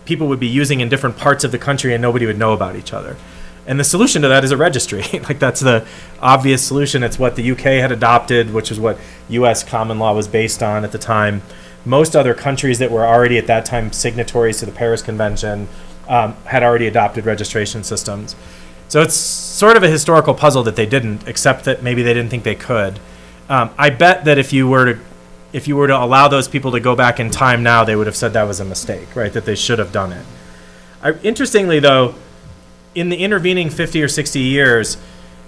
C: people would be using in different parts of the country and nobody would know about each other. And the solution to that is a registry. Like, that's the obvious solution. It's what the UK had adopted, which is what US common law was based on at the time. Most other countries that were already at that time signatories to the Paris Convention had already adopted registration systems. So it's sort of a historical puzzle that they didn't, except that maybe they didn't think they could. I bet that if you were to allow those people to go back in time now, they would have said that was a mistake, right? That they should have done it. Interestingly, though, in the intervening 50 or 60 years,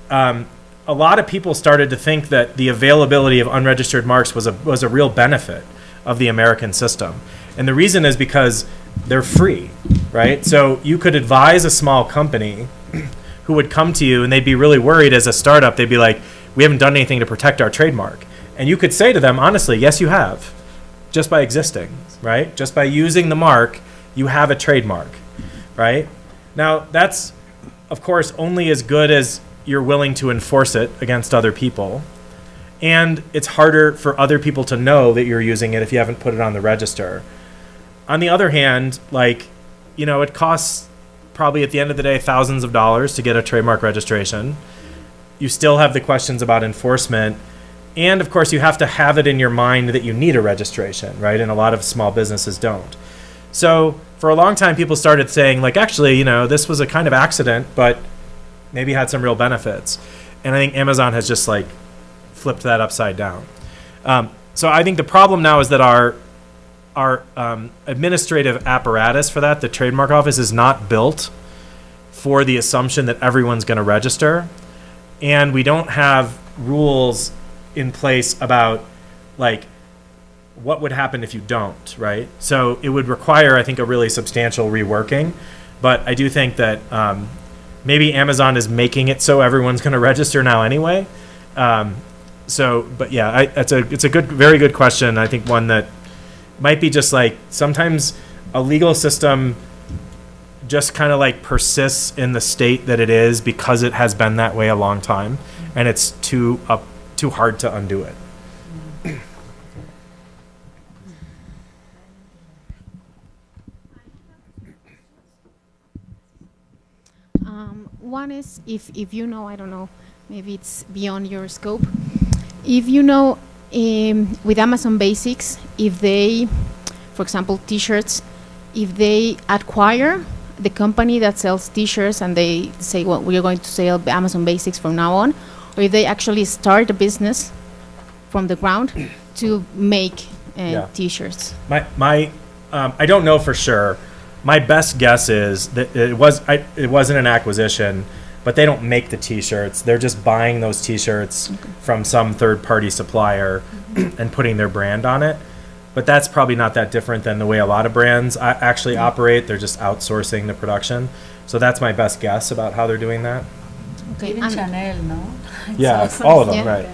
C: a lot of people started to think that the availability of unregistered marks was a real benefit of the American system. And the reason is because they're free, right? So you could advise a small company who would come to you and they'd be really worried as a startup. They'd be like, we haven't done anything to protect our trademark. And you could say to them, honestly, yes, you have, just by existing, right? Just by using the mark, you have a trademark, right? Now, that's, of course, only as good as you're willing to enforce it against other people. And it's harder for other people to know that you're using it if you haven't put it on the register. On the other hand, it costs probably at the end of the day thousands of dollars to get a trademark registration. You still have the questions about enforcement. And, of course, you have to have it in your mind that you need a registration, right? And a lot of small businesses don't. So for a long time, people started saying, actually, this was a kind of accident, but maybe had some real benefits. And I think Amazon has just, flipped that upside down. So I think the problem now is that our administrative apparatus for that, the trademark office, is not built for the assumption that everyone's going to register. And we don't have rules in place about what would happen if you don't, right? So it would require, I think, a really substantial reworking. But I do think that maybe Amazon is making it so everyone's going to register now anyway. But yeah, it's a very good question. I think one that might be just sometimes a legal system just kind of persists in the state that it is because it has been that way a long time, and it's too hard to undo it.
I: one is if you know, I don't know, maybe it's beyond your scope. If you know, with Amazon Basics, if they, for example, T-shirts, if they acquire the company that sells T-shirts and they say, well, we are going to sell Amazon Basics from now on, or if they actually start a business from the ground to make T-shirts.
C: I don't know for sure. My best guess is that it wasn't an acquisition, but they don't make the T-shirts. They're just buying those T-shirts from some third-party supplier and putting their brand on it. But that's probably not that different than the way a lot of brands actually operate. They're just outsourcing the production. So that's my best guess about how they're doing that.
B: Okay. Even Chanel, no?
C: Yeah, all of them, right.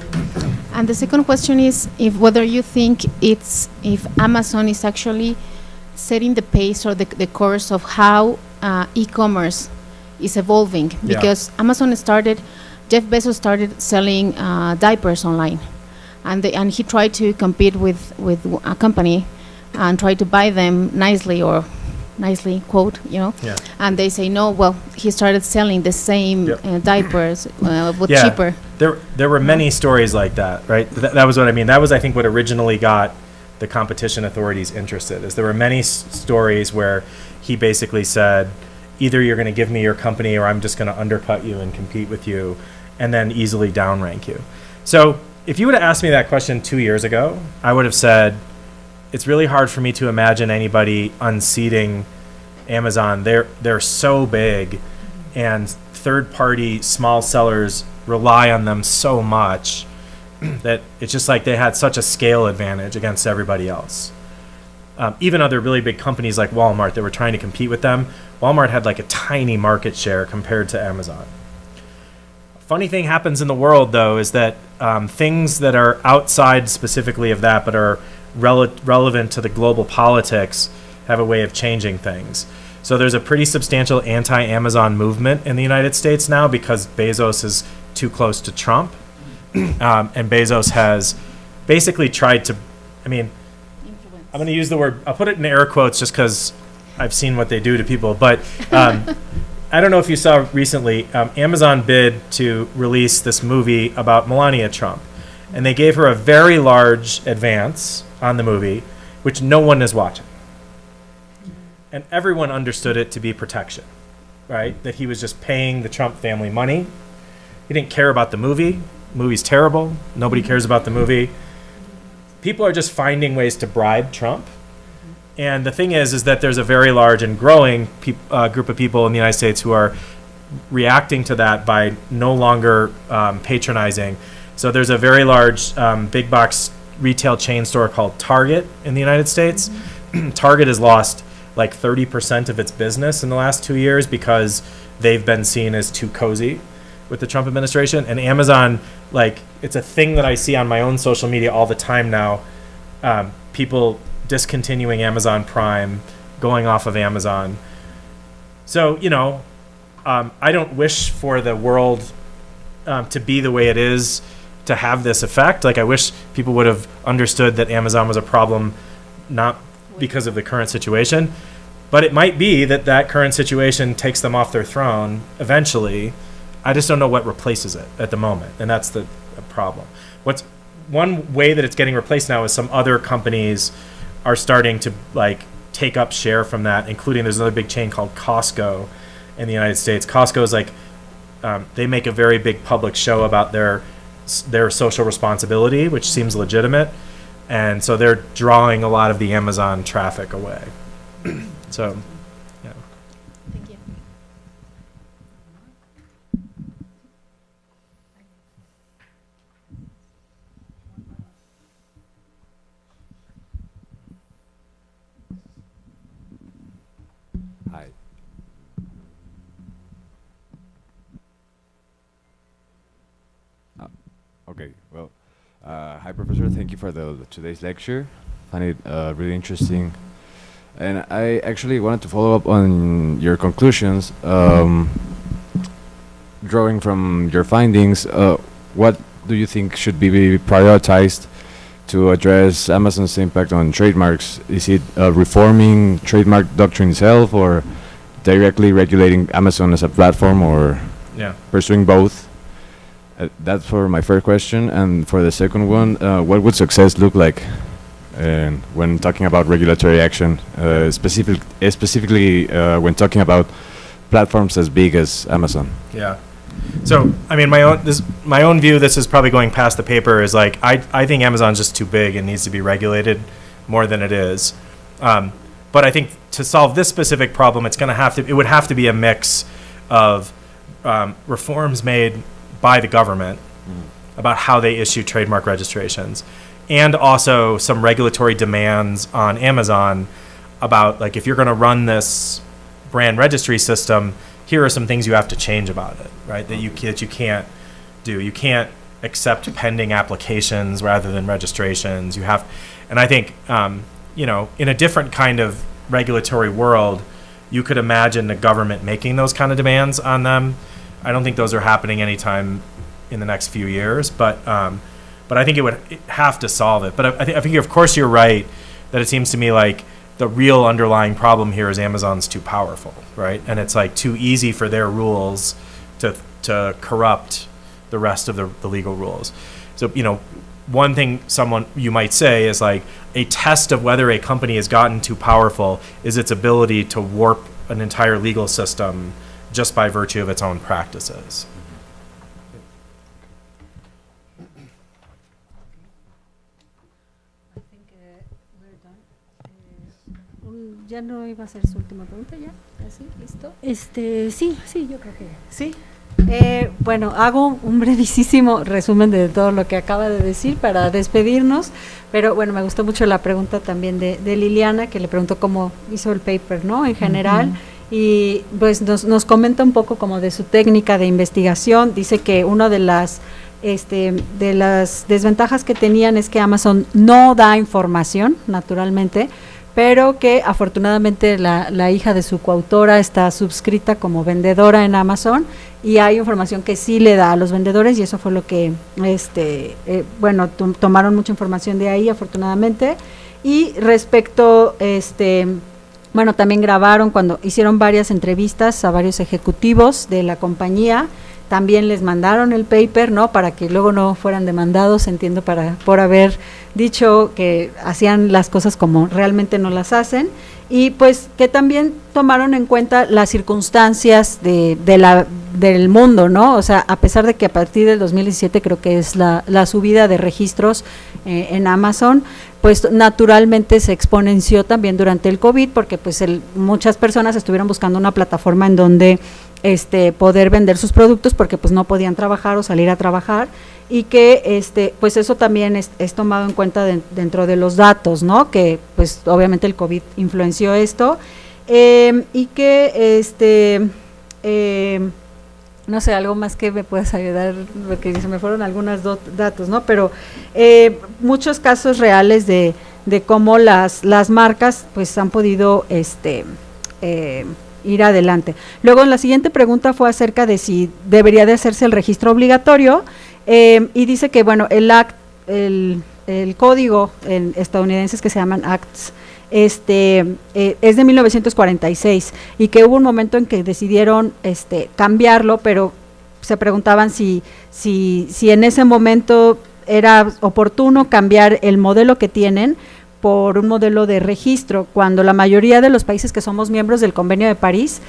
I: And the second question is whether you think if Amazon is actually setting the pace or the course of how e-commerce is evolving. Because Amazon Jeff Bezos started selling diapers online. And he tried to compete with a company and try to buy them nicely, quote, and they say no. Well, he started selling the same diapers, but cheaper.
C: There were many stories like that, right? That was what I mean. That was, I think, what originally got the competition authorities interested. Is there were many stories where he basically said, either you're going to give me your company or I'm just going to undercut you and compete with you, and then easily downrank you. So if you would have asked me that question 2 years ago, I would have said, it's really hard for me to imagine anybody unseating Amazon. They're so big, and third-party small sellers rely on them so much that it's just like they had such a scale advantage against everybody else. Even other really big companies like Walmart that were trying to compete with them, Walmart had like a tiny market share compared to Amazon. Funny thing happens in the world, though, is that things that are outside specifically of that but are relevant to the global politics have a way of changing things. So there's a pretty substantial anti-Amazon movement in the United States now because Bezos is too close to Trump. And Bezos has basically tried to, influence. I'm going to use the word, I'll put it in air quotes just because I've seen what they do to people, but I don't know if you saw recently, Amazon bid to release this movie about Melania Trump. And they gave her a very large advance on the movie, which no one is watching. And everyone understood it to be protection, right? That he was just paying the Trump family money. He didn't care about the movie. The movie's terrible. Nobody cares about the movie. People are just finding ways to bribe Trump. And the thing is that there's a very large and growing group of people in the United States who are reacting to that by no longer patronizing. So there's a very large big box retail chain store called Target in the United States. Target has lost like 30% of its business in the last 2 years because they've been seen as too cozy with the Trump administration. And Amazon, like, it's a thing that I see on my own social media all the time now. People discontinuing Amazon Prime, going off of Amazon. So, I don't wish for the world to be the way it is, to have this effect. Like, I wish people would have understood that Amazon was a problem, not because of the current situation, but it might be that current situation takes them off their throne eventually. I just don't know what replaces it at the moment, and that's the problem. What's one way that it's getting replaced now is some other companies are starting to take up share from that, including there's another big chain called Costco in the United States. Costco is they make a very big public show about their social responsibility, which seems legitimate, and so they're drawing a lot of the Amazon traffic away. So, yeah.
I: Thank you.
J: Hi. Okay, well, hi, Professor. Thank you for today's lecture. I find it really interesting. And I actually wanted to follow up on your conclusions. Drawing from your findings, what do you think should be prioritized to address Amazon's impact on trademarks? Is it reforming trademark doctrine itself, or directly regulating Amazon as a platform, or
C: Yeah.
J: pursuing both? That's for my first question. And for the second one, what would success look like when talking about regulatory action, specifically when talking about platforms as big as Amazon?
C: Yeah. So, I mean, my own view, this is probably going past the paper, is like, I think Amazon's just too big and needs to be regulated more than it is. But I think to solve this specific problem, it would have to be a mix of reforms made by the government about how they issue trademark registrations, and also some regulatory demands on Amazon about, like, if you're going to run this brand registry system, here are some things you have to change about it, right? That you can't do. You can't accept pending applications rather than registrations. And I think, in a different kind of regulatory world, you could imagine the government making those kind of demands on them. I don't think those are happening anytime in the next few years, but I think it would have to solve it. But I think, of course, you're right that it seems to me like the real underlying problem here is Amazon's too powerful, right? And it's like too easy for their rules to corrupt the rest of the legal rules. So, one thing you might say is, like, a test of whether a company has gotten too powerful is its ability to warp an entire legal system just by virtue of its own practices.
B: ¿Ya no iba a ser su última pregunta ya? ¿Así? ¿Listo?
D: Sí, yo creo que
B: Sí. Bueno, hago un brevísimo resumen de todo lo que acaba de decir para despedirnos, pero bueno, me gustó mucho la pregunta también de Liliana, que le preguntó cómo hizo el paper, ¿no? En general, y pues nos comenta un poco como de su técnica de investigación. Dice que una de las desventajas que tenían es que Amazon no da información, naturalmente, pero que afortunadamente la hija de su coautora está suscrita como vendedora en Amazon y hay información que sí le da a los vendedores, y eso fue lo que, tomaron mucha información de ahí, afortunadamente. Y respecto, también grabaron, cuando hicieron varias entrevistas a varios ejecutivos de la compañía, también les mandaron el paper, ¿no? Para que luego no fueran demandados, entiendo, por haber dicho que hacían las cosas como realmente no las hacen, y pues que también tomaron en cuenta las circunstancias del mundo, ¿no? O sea, a pesar de que a partir del 2017 creo que es la subida de registros en Amazon, pues naturalmente se exponenció también durante el COVID, porque pues muchas personas estuvieron buscando una plataforma en donde poder vender sus productos, porque pues no podían trabajar o salir a trabajar, y que pues eso también es tomado en cuenta dentro de los datos, ¿no? Que pues obviamente el COVID influenció esto, y que no sé, algo más que me puedas ayudar, porque se me fueron algunos datos, ¿no? Pero muchos casos reales de cómo las marcas pues han podido ir adelante. Luego, la siguiente pregunta fue acerca de si debería de hacerse el registro obligatorio, y dice que, bueno, el código estadounidense, que se llaman Acts, es de 1946, y que hubo un momento en que decidieron cambiarlo, pero se preguntaban si en ese momento era oportuno cambiar el modelo que tienen por un modelo de registro, cuando la mayoría de los países que somos miembros del Convenio de París,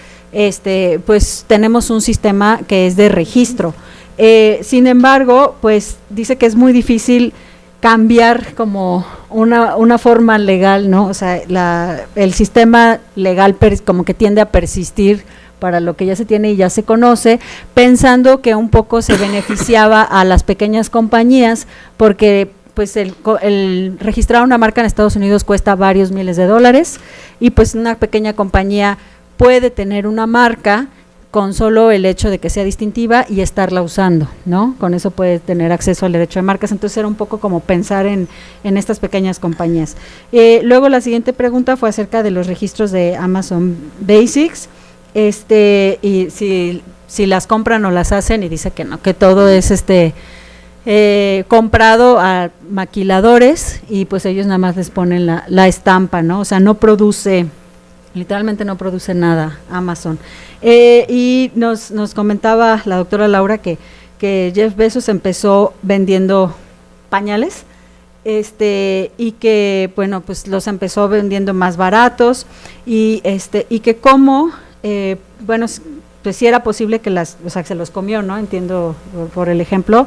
B: pues tenemos un sistema que es de registro. Sin embargo, pues dice que es muy difícil cambiar como una forma legal, ¿no? O sea, el sistema legal como que tiende a persistir para lo que ya se tiene y ya se conoce, pensando que un poco se beneficiaba a las pequeñas compañías, porque pues el registrar una marca en Estados Unidos cuesta varios miles de dólares, y pues una pequeña compañía puede tener una marca con solo el hecho de que sea distintiva y estarla usando, ¿no? Con eso puede tener acceso al derecho de marcas. Entonces era un poco como pensar en estas pequeñas compañías. Luego la siguiente pregunta fue acerca de los registros de Amazon Basics, y si las compran o las hacen, y dice que no, que todo es comprado a maquiladores, y pues ellos nada más les ponen la estampa, ¿no? O sea, no produce Literalmente no produce nada Amazon. Y nos comentaba la doctora Laura que Jeff Bezos empezó vendiendo pañales, y que, bueno, pues los empezó vendiendo más baratos, y que como, bueno, pues sí era posible que se los comió, ¿no? Entiendo por el ejemplo,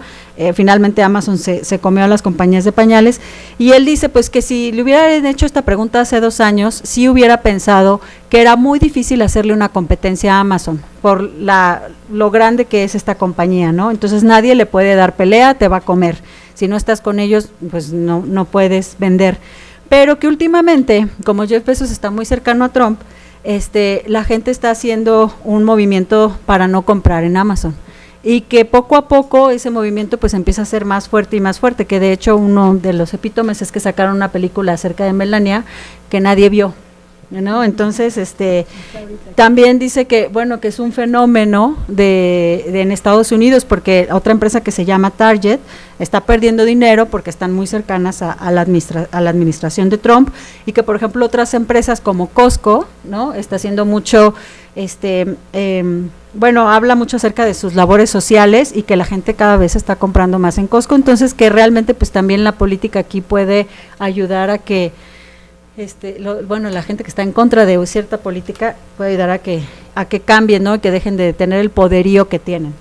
B: finalmente Amazon se comió a las compañías de pañales, y él dice pues que si le hubieran hecho esta pregunta hace 2 años, sí hubiera pensado que era muy difícil hacerle una competencia a Amazon, por lo grande que es esta compañía, ¿no? Entonces nadie le puede dar pelea, te va a comer, si no estás con ellos, pues no puedes vender, pero que últimamente, como Jeff Bezos está muy cercano a Trump, la gente está haciendo un movimiento para no comprar en Amazon, y que poco a poco ese movimiento pues empieza a ser más fuerte y más fuerte, que de hecho uno de los epítomes es que sacaron una película acerca de Melania que nadie vio, ¿no? Entonces, también dice que, bueno, que es un fenómeno en Estados Unidos, porque otra empresa que se llama Target está perdiendo dinero porque están muy cercanas a la administración de Trump, y que, por ejemplo, otras empresas como Costco, ¿no? Está haciendo mucho, bueno, habla mucho acerca de sus labores sociales, y que la gente cada vez está comprando más en Costco, entonces que realmente pues también la política aquí puede ayudar a que bueno, la gente que está en contra de cierta política puede ayudar a que cambien, ¿no? Y que dejen de tener el poderío que tienen.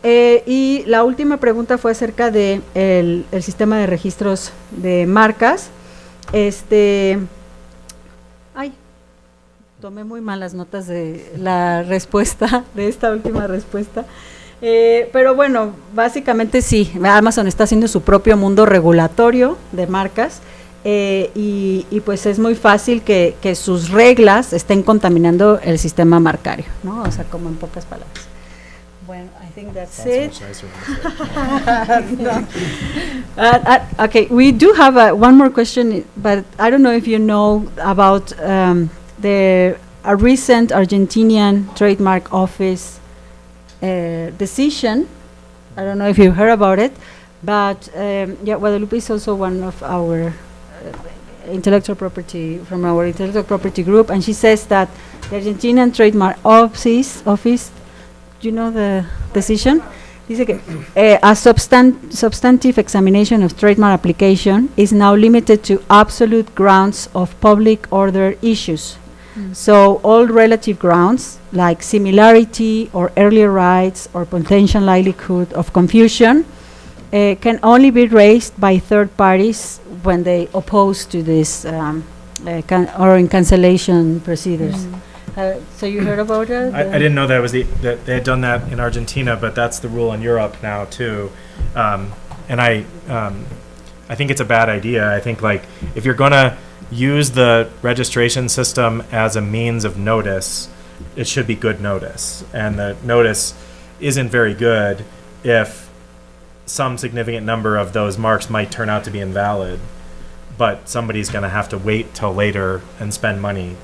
B: Y la última pregunta fue acerca de el sistema de registros de marcas. Tomé muy malas notas de la respuesta, de esta última respuesta. Pero bueno, básicamente sí, Amazon está haciendo su propio mundo regulatorio de marcas. Y pues es muy fácil que sus reglas estén contaminando el sistema marcario, ¿no? O sea, como en pocas palabras. Bueno, I think that's it. Okay, we do have one more question, but I don't know if you know about a recent Argentinian trademark office decision. I don't know if you heard about it, but yeah, Guadalupe is also one of our intellectual property, from our intellectual property group, and she says that the Argentinian Trademark Office, do you know the decision? Dice que a substantive examination of trademark application is now limited to absolute grounds of public order issues. So all relative grounds like similarity or earlier rights or potential likelihood of confusion can only be raised by third parties when they oppose to this or in cancellation procedures. So you heard about it?
C: I didn't know that they had done that in Argentina, but that's the rule in Europe now too. And I think it's a bad idea. I think like if you're going to use the registration system as a means of notice, it should be good notice. And the notice isn't very good if some significant number of those marks might turn out to be invalid, but somebody's going to have to wait till later and spend money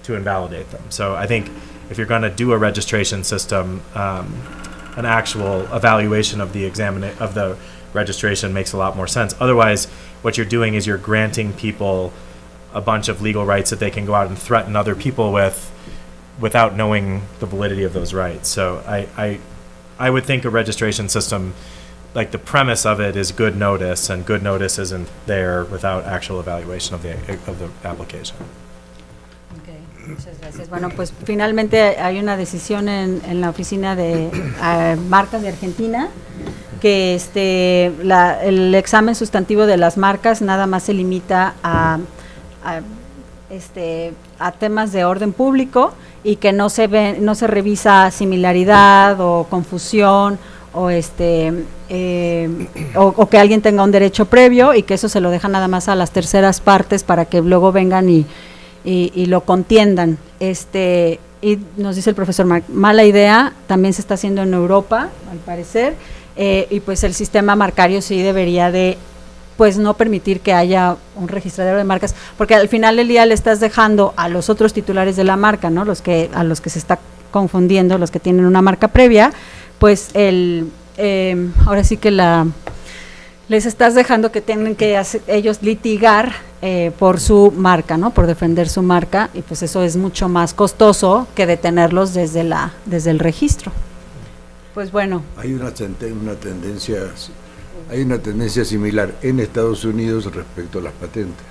C: to invalidate them. So I think if you're going to do a registration system, an actual evaluation of the registration makes a lot more sense. Otherwise, what you're doing is you're granting people a bunch of legal rights that they can go out and threaten other people with without knowing the validity of those rights. So I would think a registration system, like the premise of it is good notice, and good notice isn't there without actual evaluation of the application.
B: Okay, muchas gracias. Bueno, pues finalmente hay una decisión en la oficina de marcas de Argentina que el examen sustantivo de las marcas nada más se limita a temas de orden público, y que no se revisa similaridad o confusión o que alguien tenga un derecho previo, y que eso se lo deja nada más a las terceras partes para que luego vengan y lo contiendan. Y nos dice el profesor Mark, mala idea, también se está haciendo en Europa, al parecer, y pues el sistema marcario sí debería de pues no permitir que haya un registrador de marcas, porque al final del día le estás dejando a los otros titulares de la marca, ¿no? A los que se está confundiendo, los que tienen una marca previa, pues ahora sí que les estás dejando que tienen que ellos litigar por su marca, ¿no? Por defender su marca, y pues eso es mucho más costoso que detenerlos desde el registro. Pues bueno.
E: Hay una tendencia similar en Estados Unidos respecto a las patentes,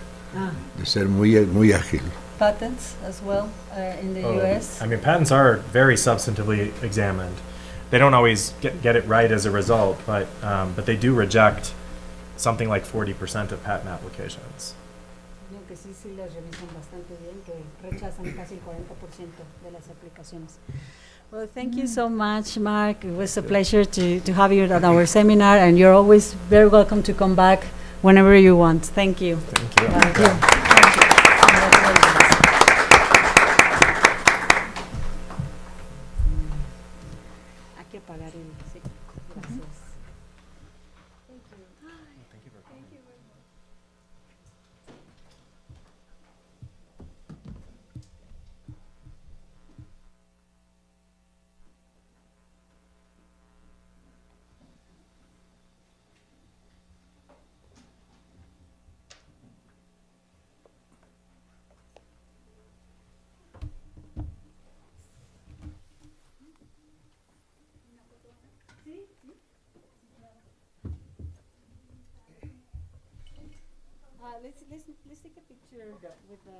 E: de ser muy ágil.
B: Patents as well in the US.
C: I mean, patents are very substantively examined. They don't always get it right as a result, but they do reject something like 40% of patent applications.
B: Que sí les revisan bastante bien, que rechazan casi el 40% de las aplicaciones. Well, thank you so much, Mark. It was a pleasure to have you at our seminar, and you're always very welcome to come back whenever you want. Thank you.
C: Thank you.
B: Thank you. Thank you. Congratulations. Hay que pagar el... Sí, gracias. Thank you.
C: Thank you for coming.
B: Let's take a picture with the